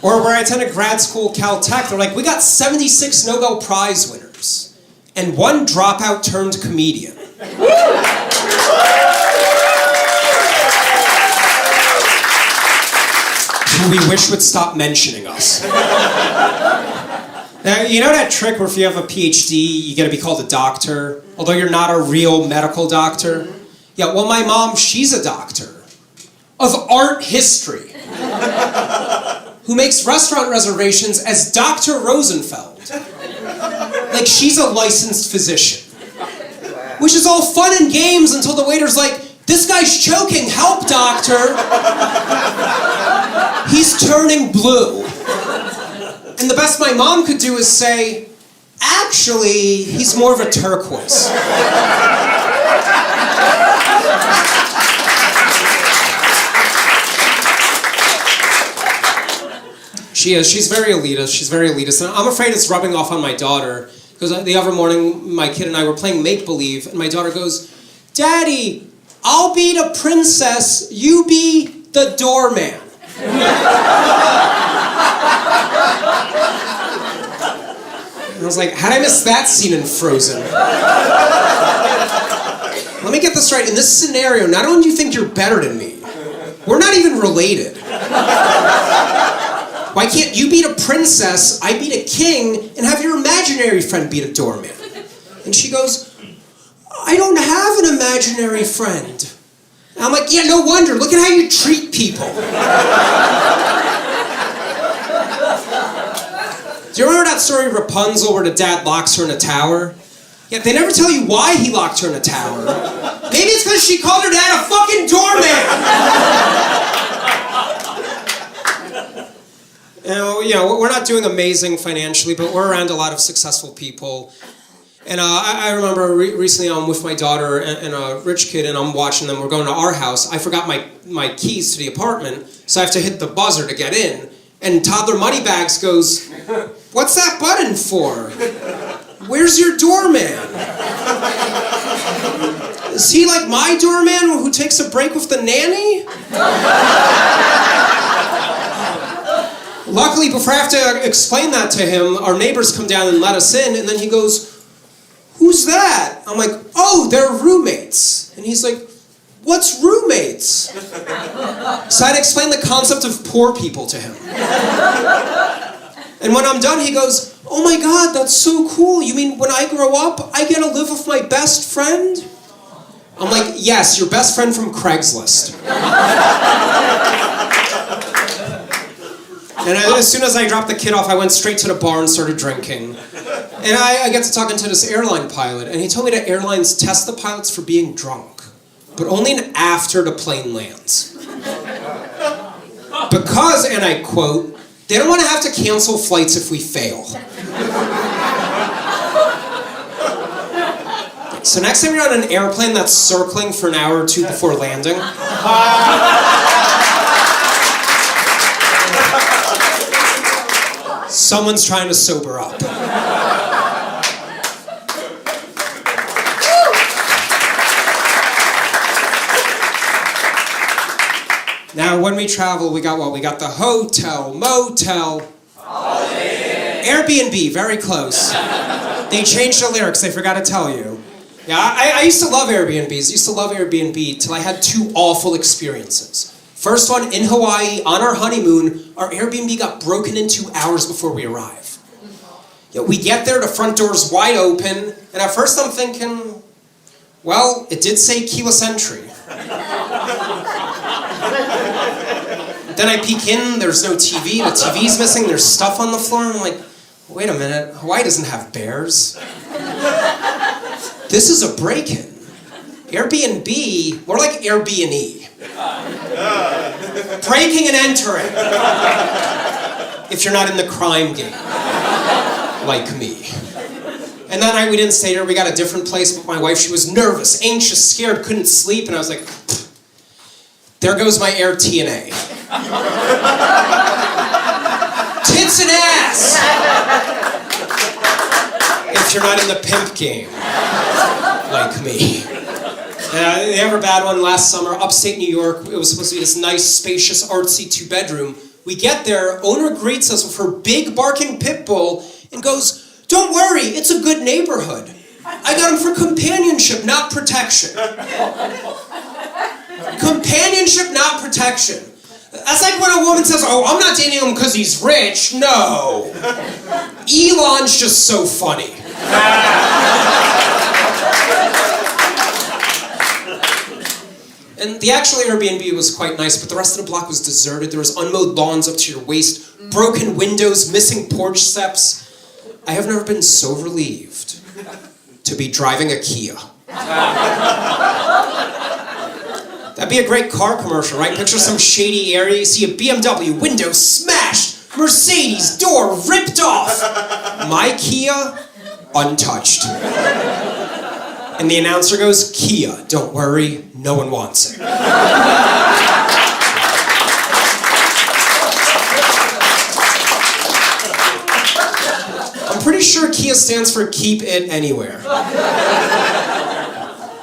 Or where I attended grad school, Caltech, they're like, we got 76 Nobel Prize winners and one dropout turned comedian. Who we wish would stop mentioning us. Now, you know that trick where if you have a PhD, you get to be called a doctor, although you're not a real medical doctor? Yeah, well, my mom, she's a doctor of art history who makes restaurant reservations as Dr. Rosenfeld. Like she's a licensed physician. Which is all fun and games until the waiter's like, this guy's choking, help, doctor. He's turning blue. And the best my mom could do is say, actually, he's more of a turquoise. She is. She's very elitist. She's very elitist. And I'm afraid it's rubbing off on my daughter. Because the other morning, my kid and I were playing make-believe, and my daughter goes, Daddy, I'll be the princess, you be the doorman. And I was like, how'd I miss that scene in Frozen? Let me get this right. In this scenario, not only do you think you're better than me, we're not even related. Why can't you beat a princess, I beat a king, and have your imaginary friend beat a doorman? And she goes, I don't have an imaginary friend. And I'm like, yeah, no wonder. Look at how you treat people. Do you remember that story of Rapunzel where the dad locks her in a tower? Yeah, they never tell you why he locked her in a tower. Maybe it's because she called her dad a fucking doorman. You know, we're not doing amazing financially, but we're around a lot of successful people. And I remember recently I'm with my daughter and a rich kid, and I'm watching them. We're going to our house. I forgot my keys to the apartment, so I have to hit the buzzer to get in. And Toddler Moneybags goes, what's that button for? Where's your doorman? Is he like my doorman who takes a break with the nanny? Luckily, before I have to explain that to him, our neighbors come down and let us in, and then he goes, who's that? I'm like, oh, they're roommates. And he's like, what's roommates? So I had to explain the concept of poor people to him. And when I'm done, he goes, oh my God, that's so cool. You mean when I grow up, I get to live with my best friend? I'm like, yes, your best friend from Craigslist. And as soon as I dropped the kid off, I went straight to the bar and started drinking. And I get to talking to this airline pilot, and he told me that airlines test the pilots for being drunk, but only after the plane lands. Because, and I quote, they don't want to have to cancel flights if we fail. So next time you're on an airplane that's circling for an hour or two before landing, someone's trying to sober up. Now, when we travel, we got what? We got the hotel, motel, Airbnb, very close. They changed the lyrics, they forgot to tell you. Yeah, I used to love Airbnbs. I used to love Airbnb till I had two awful experiences. First one, in Hawaii, on our honeymoon, our Airbnb got broken into hours before we arrive. Yeah, we get there, the front door's wide open, and at first I'm thinking, well, it did say keyless entry. Then I peek in, there's no TV, the TV's missing, there's stuff on the floor, and I'm like, wait a minute, Hawaii doesn't have bears. This is a break-in. Airbnb, more like Airbnb. Breaking and entering. If you're not in the crime game. Like me. And that night we didn't stay there, we got a different place, but my wife, she was nervous, anxious, scared, couldn't sleep, and I was like, there goes my Air TNA. Tits and ass! If you're not in the pimp game. Like me. The ever bad one last summer, upstate New York, it was supposed to be this nice, spacious, artsy two-bedroom. We get there, owner greets us with her big barking pit bull and goes, "Don't worry, it's a good neighborhood. I got him for companionship, not protection." Companionship, not protection. That's like when a woman says, "Oh, I'm not dating him because he's rich." No. Elon's just so funny. And the actual Airbnb was quite nice, but the rest of the block was deserted. There was unmowed lawns up to your waist, broken windows, missing porch steps. I have never been so relieved to be driving a Kia. That'd be a great car commercial, right? Picture some shady area, you see a BMW, window smashed, Mercedes, door ripped off. My Kia, untouched. And the announcer goes, "Kia, don't worry, no one wants it." I'm pretty sure Kia stands for keep it anywhere.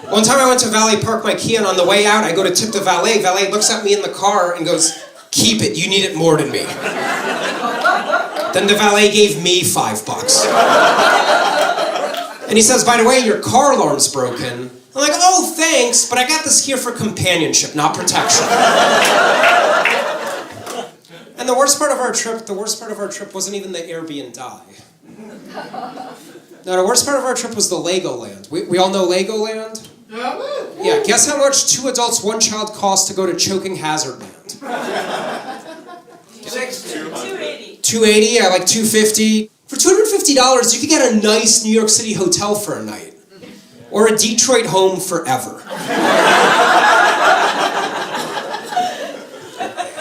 One time I went to valet park my Kia, and on the way out, I go to tip the valet. Valet looks at me in the car and goes, "Keep it, you need it more than me." Then the valet gave me $5. And he says, "By the way, your car alarm's broken." I'm like, "Oh, thanks, but I got this here for companionship, not protection." And the worst part of our trip wasn't even the Airbnb. No, the worst part of our trip was the Legoland. We all know Legoland? Yeah, guess how much 2 adults, 1 child cost to go to Choking Hazard Land? $280. $280, yeah, like $250. For $250, you could get a nice New York City hotel for a night. Or a Detroit home forever.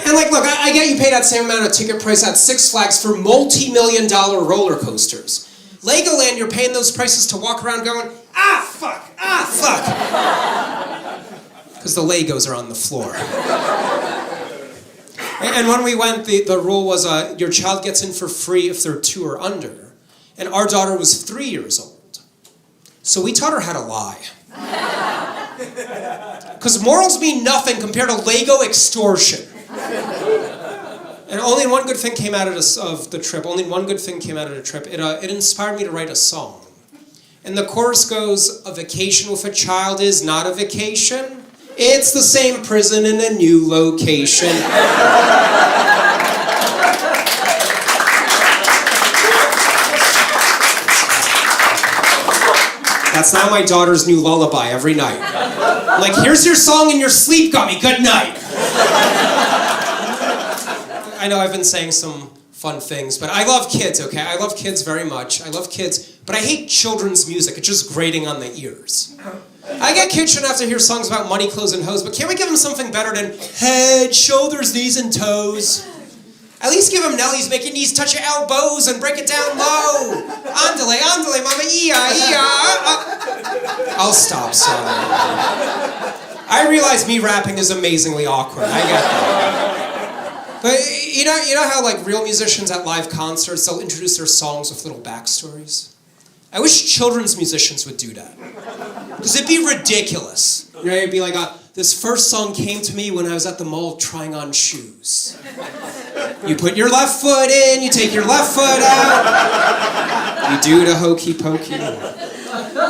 And like, look, I get you pay that same amount of ticket price at Six Flags for multi-million-dollar roller coasters. Legoland, you're paying those prices to walk around going, "Ah, fuck, ah, fuck." Because the Legos are on the floor. And when we went, the rule was your child gets in for free if they're 2 or under. And our daughter was 3 years old. So we taught her how to lie. Because morals mean nothing compared to Lego extortion. And only one good thing came out of the trip. Only one good thing came out of the trip. It inspired me to write a song. And the chorus goes, "A vacation with a child is not a vacation. It's the same prison in a new location." That's now my daughter's new lullaby every night. I'm like, "Here's your song in your sleep gummy. Good night." I know I've been saying some fun things, but I love kids, okay? I love kids very much. I love kids, but I hate children's music. It's just grating on the ears. I get kids shouldn't have to hear songs about money, clothes, and hoes, but can't we give them something better than head, shoulders, knees, and toes? At least give them Nelly's, make your knees touch your elbows and break it down low. Andale, andale, mama, ia, ia. I'll stop, sorry. I realize me rapping is amazingly awkward. I get that. But you know how like real musicians at live concerts, they'll introduce their songs with little backstories? I wish children's musicians would do that. Because it'd be ridiculous. You know, it'd be like, "This first song came to me when I was at the mall trying on shoes. You put your left foot in, you take your left foot out. You do the hokey pokey."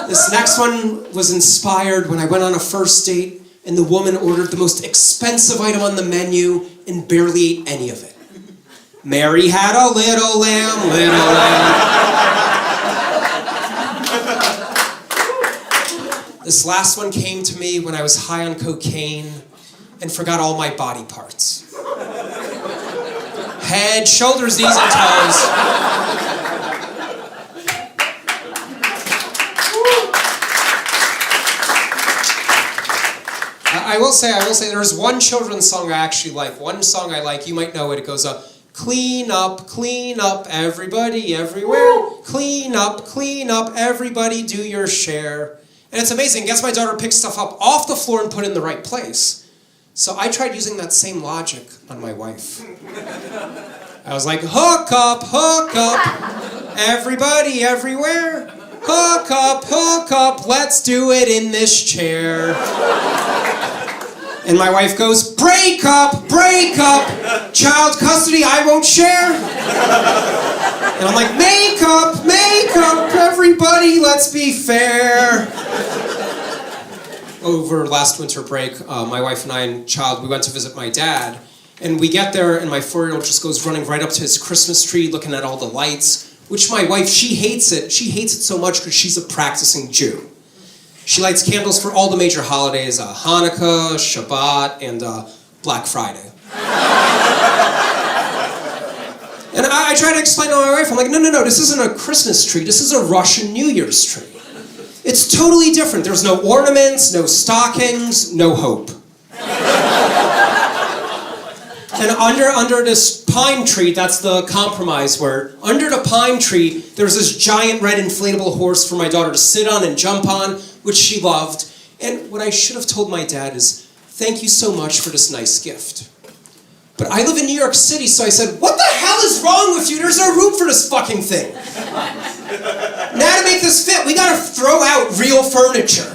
This next one was inspired when I went on a first date and the woman ordered the most expensive item on the menu and barely ate any of it. Mary had a little lamb, little lamb. This last one came to me when I was high on cocaine and forgot all my body parts. Head, shoulders, knees, and toes. I will say, there's one children's song I actually like. One song I like, you might know it. It goes, clean up, everybody, everywhere. Clean up, everybody, do your share. And it's amazing. Guess my daughter picked stuff up off the floor and put it in the right place. So I tried using that same logic on my wife. I was like, hook up, everybody, everywhere. Hook up, let's do it in this chair. And my wife goes, break up, child custody I won't share. And I'm like, make up, everybody, let's be fair. Over last winter break, my wife and I and child, we went to visit my dad. And we get there, and my 4-year-old just goes running right up to his Christmas tree, looking at all the lights, which my wife, she hates it. She hates it so much because she's a practicing Jew. She lights candles for all the major holidays, Hanukkah, Shabbat, and Black Friday. And I try to explain to my wife, I'm like, no, this isn't a Christmas tree, this is a Russian New Year's tree. It's totally different. There's no ornaments, no stockings, no hope. And under this pine tree, that's the compromise where under the pine tree, there's this giant red inflatable horse for my daughter to sit on and jump on, which she loved. And what I should have told my dad is, thank you so much for this nice gift. But I live in New York City, so I said, what the hell is wrong with you? There's no room for this fucking thing. Now to make this fit, we gotta throw out real furniture.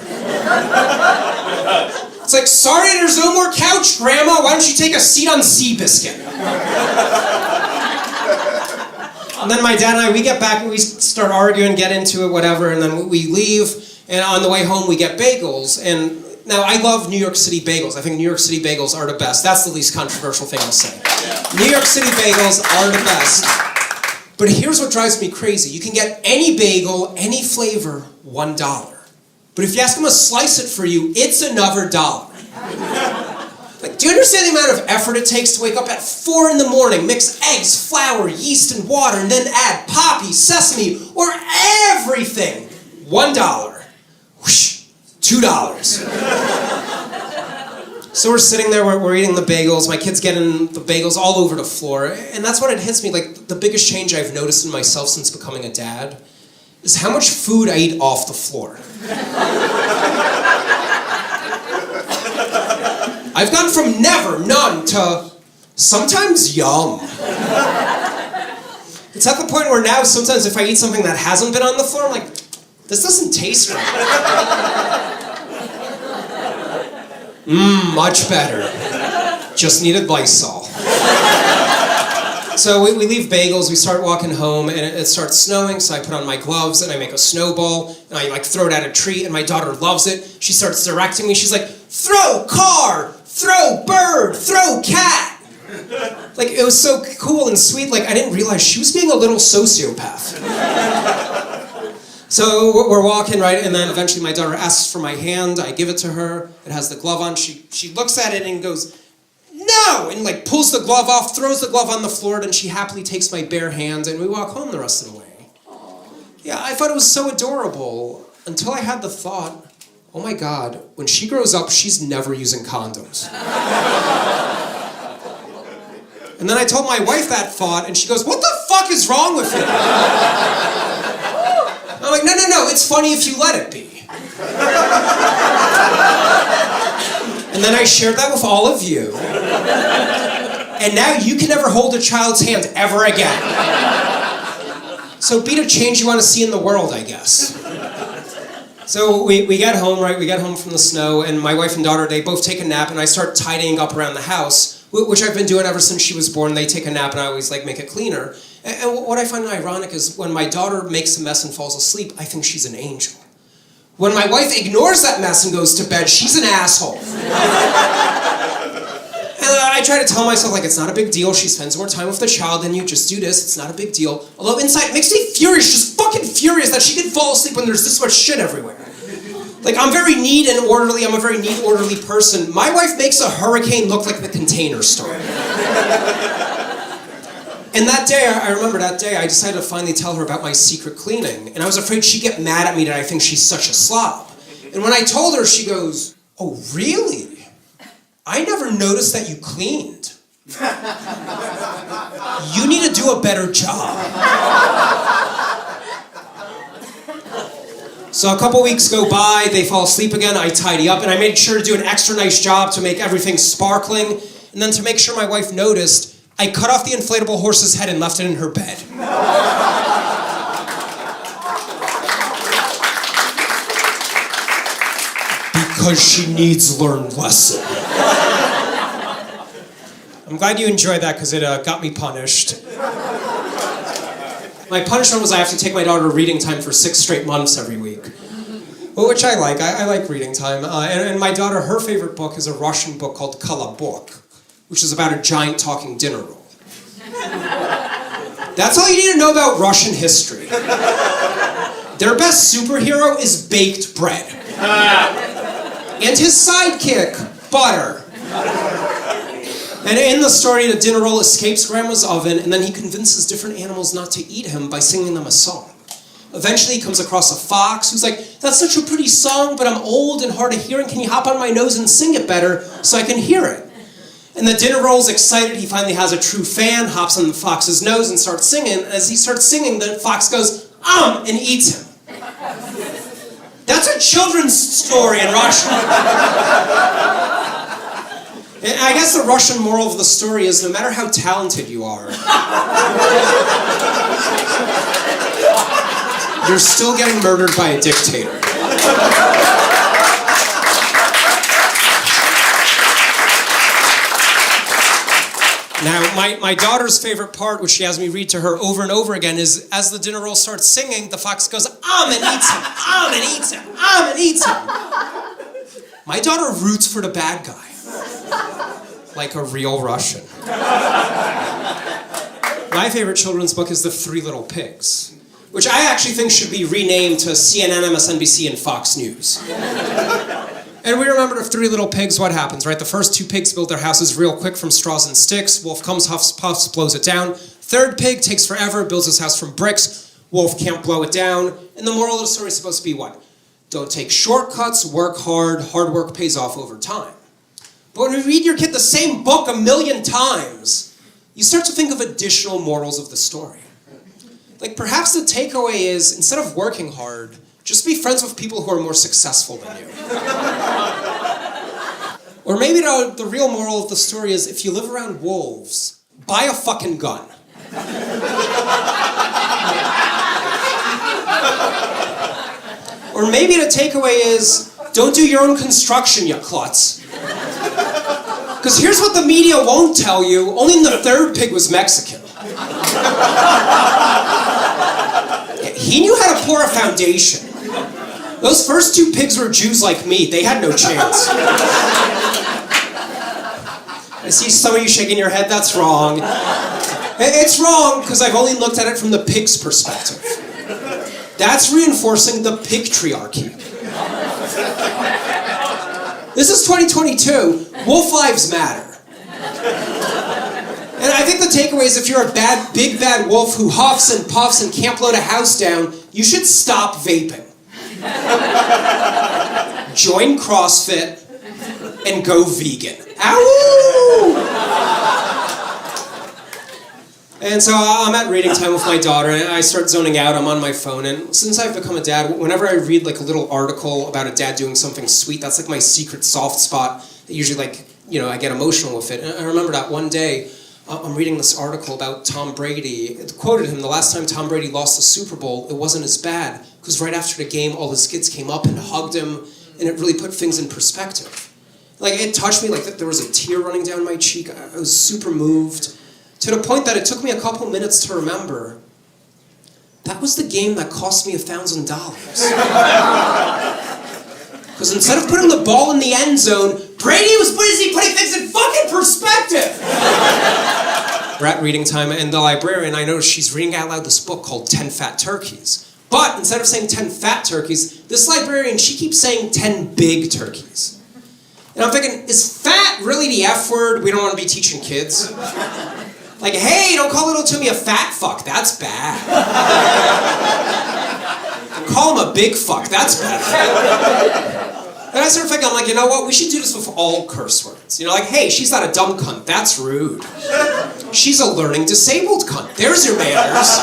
It's like, sorry, there's no more couch, Grandma. Why don't you take a seat on Seabiscuit? And then my dad and I, we get back and we start arguing, get into it, whatever, and then we leave. And on the way home, we get bagels. And now, I love New York City bagels. I think New York City bagels are the best. That's the least controversial thing I'll say. Yeah. New York City bagels are the best. But here's what drives me crazy. You can get any bagel, any flavor, $1. But if you ask them to slice it for you, it's another $1. Like, do you understand the amount of effort it takes to wake up at 4 in the morning, mix eggs, flour, yeast, and water, and then add poppy, sesame, or everything? $1. Whoosh, $2. So we're sitting there, we're eating the bagels, my kid's getting the bagels all over the floor, and that's when it hits me, like, the biggest change I've noticed in myself since becoming a dad is how much food I eat off the floor. I've gone from never, none, to sometimes yum. It's at the point where now sometimes if I eat something that hasn't been on the floor, I'm like, this doesn't taste right. Much better. Just needed Lysol. So we leave bagels, we start walking home, and it starts snowing, so I put on my gloves, and I make a snowball, and I throw it at a tree, and my daughter loves it. She starts directing me, she's like, throw car, throw bird, throw cat. Like, it was so cool and sweet, like, I didn't realize she was being a little sociopath. So we're walking, right, and then eventually my daughter asks for my hand, I give it to her, it has the glove on, she looks at it and goes, no! And like pulls the glove off, throws the glove on the floor, and she happily takes my bare hand, and we walk home the rest of the way. Yeah, I thought it was so adorable, until I had the thought, oh my God, when she grows up, she's never using condoms. And then I told my wife that thought, and she goes, what the fuck is wrong with you? I'm like, no, it's funny if you let it be. And then I shared that with all of you. And now you can never hold a child's hand ever again. So be the change you want to see in the world, I guess. So we get home, right? We get home from the snow, and my wife and daughter, they both take a nap, and I start tidying up around the house, which I've been doing ever since she was born. They take a nap, and I always make it cleaner. And what I find ironic is when my daughter makes a mess and falls asleep, I think she's an angel. When my wife ignores that mess and goes to bed, she's an asshole. And I try to tell myself, it's not a big deal. She spends more time with the child than you. Just do this. It's not a big deal. Although inside, it makes me furious, just fucking furious that she could fall asleep when there's this much shit everywhere. I'm very neat and orderly. I'm a very neat, orderly person. My wife makes a hurricane look like the Container Store. And that day, I remember that day, I decided to finally tell her about my secret cleaning. And I was afraid she'd get mad at me that I think she's such a slob. And when I told her, she goes, oh, really? I never noticed that you cleaned. You need to do a better job. So a couple weeks go by, they fall asleep again, I tidy up, and I made sure to do an extra nice job to make everything sparkling. And then to make sure my wife noticed, I cut off the inflatable horse's head and left it in her bed. Because she needs learned lesson. I'm glad you enjoyed that because it got me punished. My punishment was I have to take my daughter to reading time for 6 straight months every week. Well, which I like. I like reading time. And my daughter, her favorite book is a Russian book called Kolobok, which is about a giant talking dinner roll. That's all you need to know about Russian history. Their best superhero is baked bread. And his sidekick, butter. And in the story, the dinner roll escapes grandma's oven, and then he convinces different animals not to eat him by singing them a song. Eventually, he comes across a fox who's like, "That's such a pretty song, but I'm old and hard of hearing. Can you hop on my nose and sing it better so I can hear it?" And the dinner roll's excited. He finally has a true fan, hops on the fox's nose and starts singing. As he starts singing, the fox goes, and eats him. That's a children's story in Russian. And I guess the Russian moral of the story is no matter how talented you are, you're still getting murdered by a dictator. Now, my daughter's favorite part, which she has me read to her over and over again, is as the dinner roll starts singing, the fox goes, and eats him, and eats him, and eats him. My daughter roots for the bad guy. Like a real Russian. My favorite children's book is The 3 Little Pigs, which I actually think should be renamed to CNN, MSNBC, and Fox News. And we remember the 3 Little Pigs, what happens, right? The first 2 pigs build their houses real quick from straws and sticks. Wolf comes, huffs, puffs, blows it down. 3rd pig takes forever, builds his house from bricks. Wolf can't blow it down. And the moral of the story is supposed to be what? Don't take shortcuts, work hard. Hard work pays off over time. But when you read your kid the same book 1,000,000 times, you start to think of additional morals of the story. Like perhaps the takeaway is, instead of working hard, just be friends with people who are more successful than you. Or maybe the real moral of the story is, if you live around wolves, buy a fucking gun. Or maybe the takeaway is, don't do your own construction, you klutz. Because here's what the media won't tell you, only the 3rd pig was Mexican. He knew how to pour a foundation. Those first 2 pigs were Jews like me. They had no chance. I see some of you shaking your head. That's wrong. It's wrong because I've only looked at it from the pig's perspective. That's reinforcing the pigtriarchy. This is 2022. Wolf lives matter. And I think the takeaway is, if you're a big bad wolf who huffs and puffs and can't blow the house down, you should stop vaping. Join CrossFit and go vegan. Ow! And so I'm at reading time with my daughter, and I start zoning out. I'm on my phone, and since I've become a dad, whenever I read like a little article about a dad doing something sweet, that's like my secret soft spot. Usually, like, I get emotional with it. And I remember that one day, I'm reading this article about Tom Brady. It quoted him, the last time Tom Brady lost the Super Bowl, it wasn't as bad, because right after the game, all his kids came up and hugged him, and it really put things in perspective. Like, it touched me, like there was a tear running down my cheek. I was super moved, to the point that it took me a couple minutes to remember, that was the game that cost me $1,000. Because instead of putting the ball in the end zone, Brady was busy putting things in fucking perspective. We're at reading time, and the librarian, I noticed she's reading out loud this book called 10 Fat Turkeys. But instead of saying 10 fat turkeys, this librarian, she keeps saying 10 big turkeys. And I'm thinking, is fat really the F word we don't want to be teaching kids? Like, hey, don't call little Timmy a fat fuck, that's bad. Call him a big fuck, that's better. And I started thinking, I'm like, you know what, we should do this with all curse words. Like, hey, she's not a dumb cunt, that's rude. She's a learning disabled cunt, there's your manners.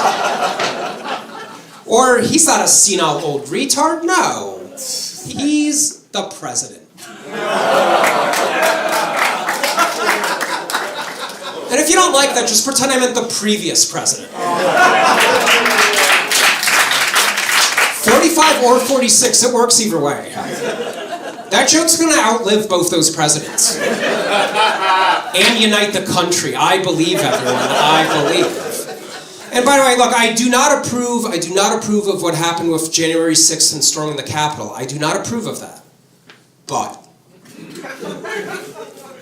Or, he's not a senile old retard, no. He's the president. And if you don't like that, just pretend I meant the previous president. 45 or 46, it works either way. That joke's gonna outlive both those presidents. And unite the country. I believe, everyone. I believe. And by the way, look, I do not approve of what happened with January 6th and storming the Capitol. I do not approve of that. But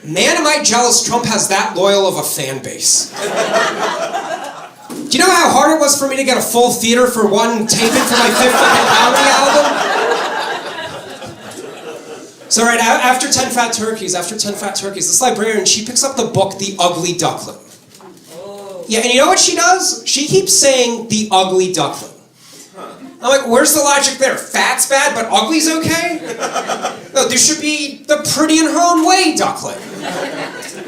man, am I jealous Trump has that loyal of a fan base. Do you know how hard it was for me to get a full theater for one taping for my 5th fucking comedy album? So right, after 10 Fat Turkeys, this librarian, she picks up the book, The Ugly Duckling. Yeah, and you know what she does? She keeps saying, The Ugly Duckling. I'm like, where's the logic there? Fat's bad, but ugly's okay? No, there should be the pretty in her own way duckling.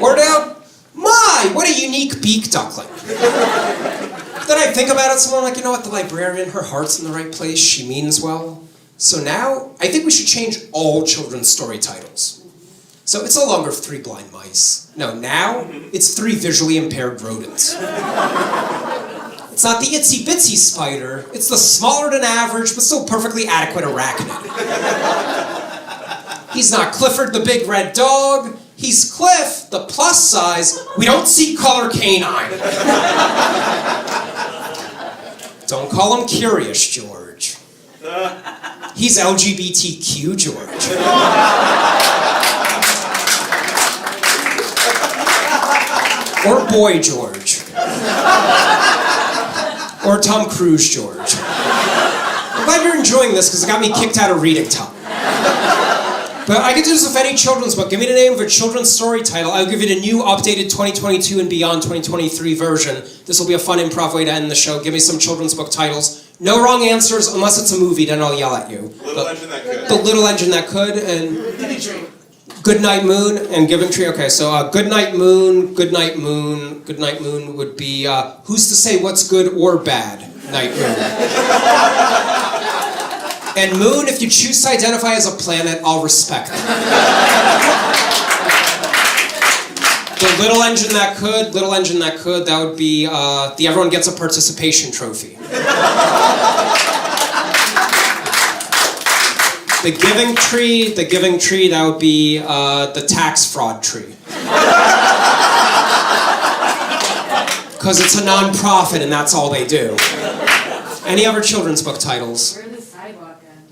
Or now, my, what a unique beak duckling. Then I think about it, so I'm like, you know what, the librarian, her heart's in the right place, she means well. So now, I think we should change all children's story titles. So it's no longer 3 blind mice. No, now, it's 3 visually impaired rodents. It's not the itsy bitsy spider, it's the smaller than average, but still perfectly adequate arachnid. He's not Clifford the big red dog, he's Cliff, the plus size, we don't see color canine. Don't call him Curious George. He's LGBTQ George. Or Boy George. Or Tom Cruise George. I'm glad you're enjoying this because it got me kicked out of reading time. But I could do this with any children's book. Give me the name of a children's story title. I'll give it a new updated 2022 and beyond 2023 version. This will be a fun improv way to end the show. Give me some children's book titles. No wrong answers unless it's a movie, then I'll yell at you. Little Engine That Could. The Little Engine That Could and Goodnight Moon and Giving Tree. Okay, so Goodnight Moon would be who's to say what's good or bad? Night Moon. And Moon, if you choose to identify as a planet, I'll respect that. The Little Engine That Could, that would be the Everyone Gets a Participation Trophy. The Giving Tree, that would be the Tax Fraud Tree. Because it's a non-profit and that's all they do. Any other children's book titles?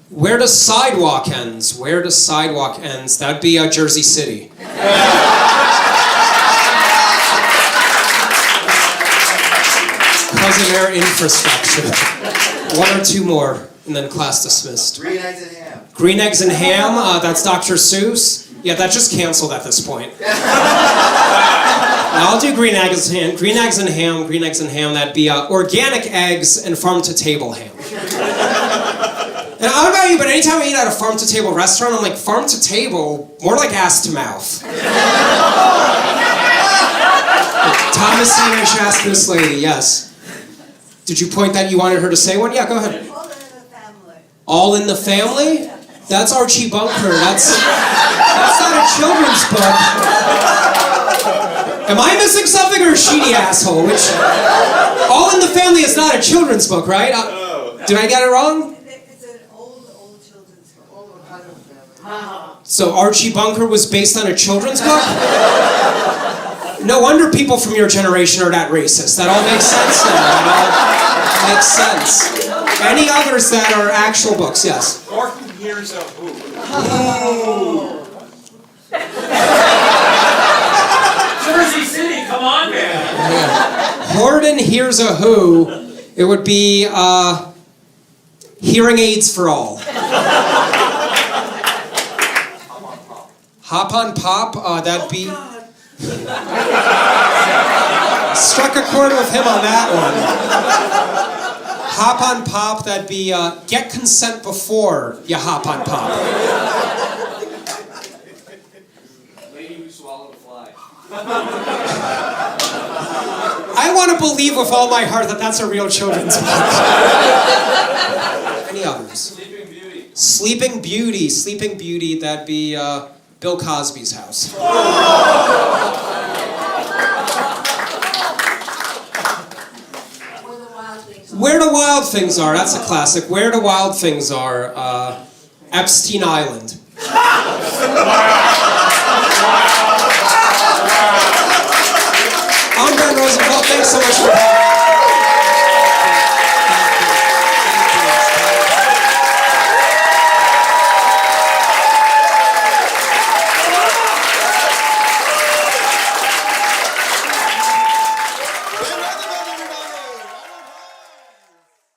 Where Does Sidewalk Ends? Where Does Sidewalk Ends? That'd be Jersey City. Because of their infrastructure. 1 or 2 more, and then class dismissed. Green Eggs and Ham. Green Eggs and Ham, that's Dr. Seuss. Yeah, that just canceled at this point. Now I'll do Green Eggs and Ham. Green Eggs and Ham, that'd be organic eggs and farm-to-table ham. And I don't know about you, but anytime I eat at a farm-to-table restaurant, I'm like, farm-to-table? More like ass-to-mouth. Thomasine, I should ask this lady, yes. Did you point that you wanted her to say one? Yeah, go ahead. All in the Family. All in the Family? That's Archie Bunker. That's not a children's book. Am I missing something or is she the asshole? Which All in the Family is not a children's book, right? Did I get it wrong? It's an old children's book. So Archie Bunker was based on a children's book? No wonder people from your generation are that racist. That all makes sense now. That all makes sense. Any others that are actual books? Yes. Horton Hears a Who. Jersey City, come on, man. Yeah. Horton Hears a Who. It would be Hearing Aids for All. Hop on Pop, that'd be... Struck a chord with him on that one. Hop on Pop, that'd be Get Consent Before You Hop on Pop. Lady Who Swallowed a Fly. I want to believe with all my heart that that's a real children's book. Any others? Sleeping Beauty. Sleeping Beauty, that'd be Bill Cosby's house. Where the Wild Things Are, that's a classic. Where the Wild Things Are, Epstein Island. I'm Ben Rosenfeld. Thanks so much for having me.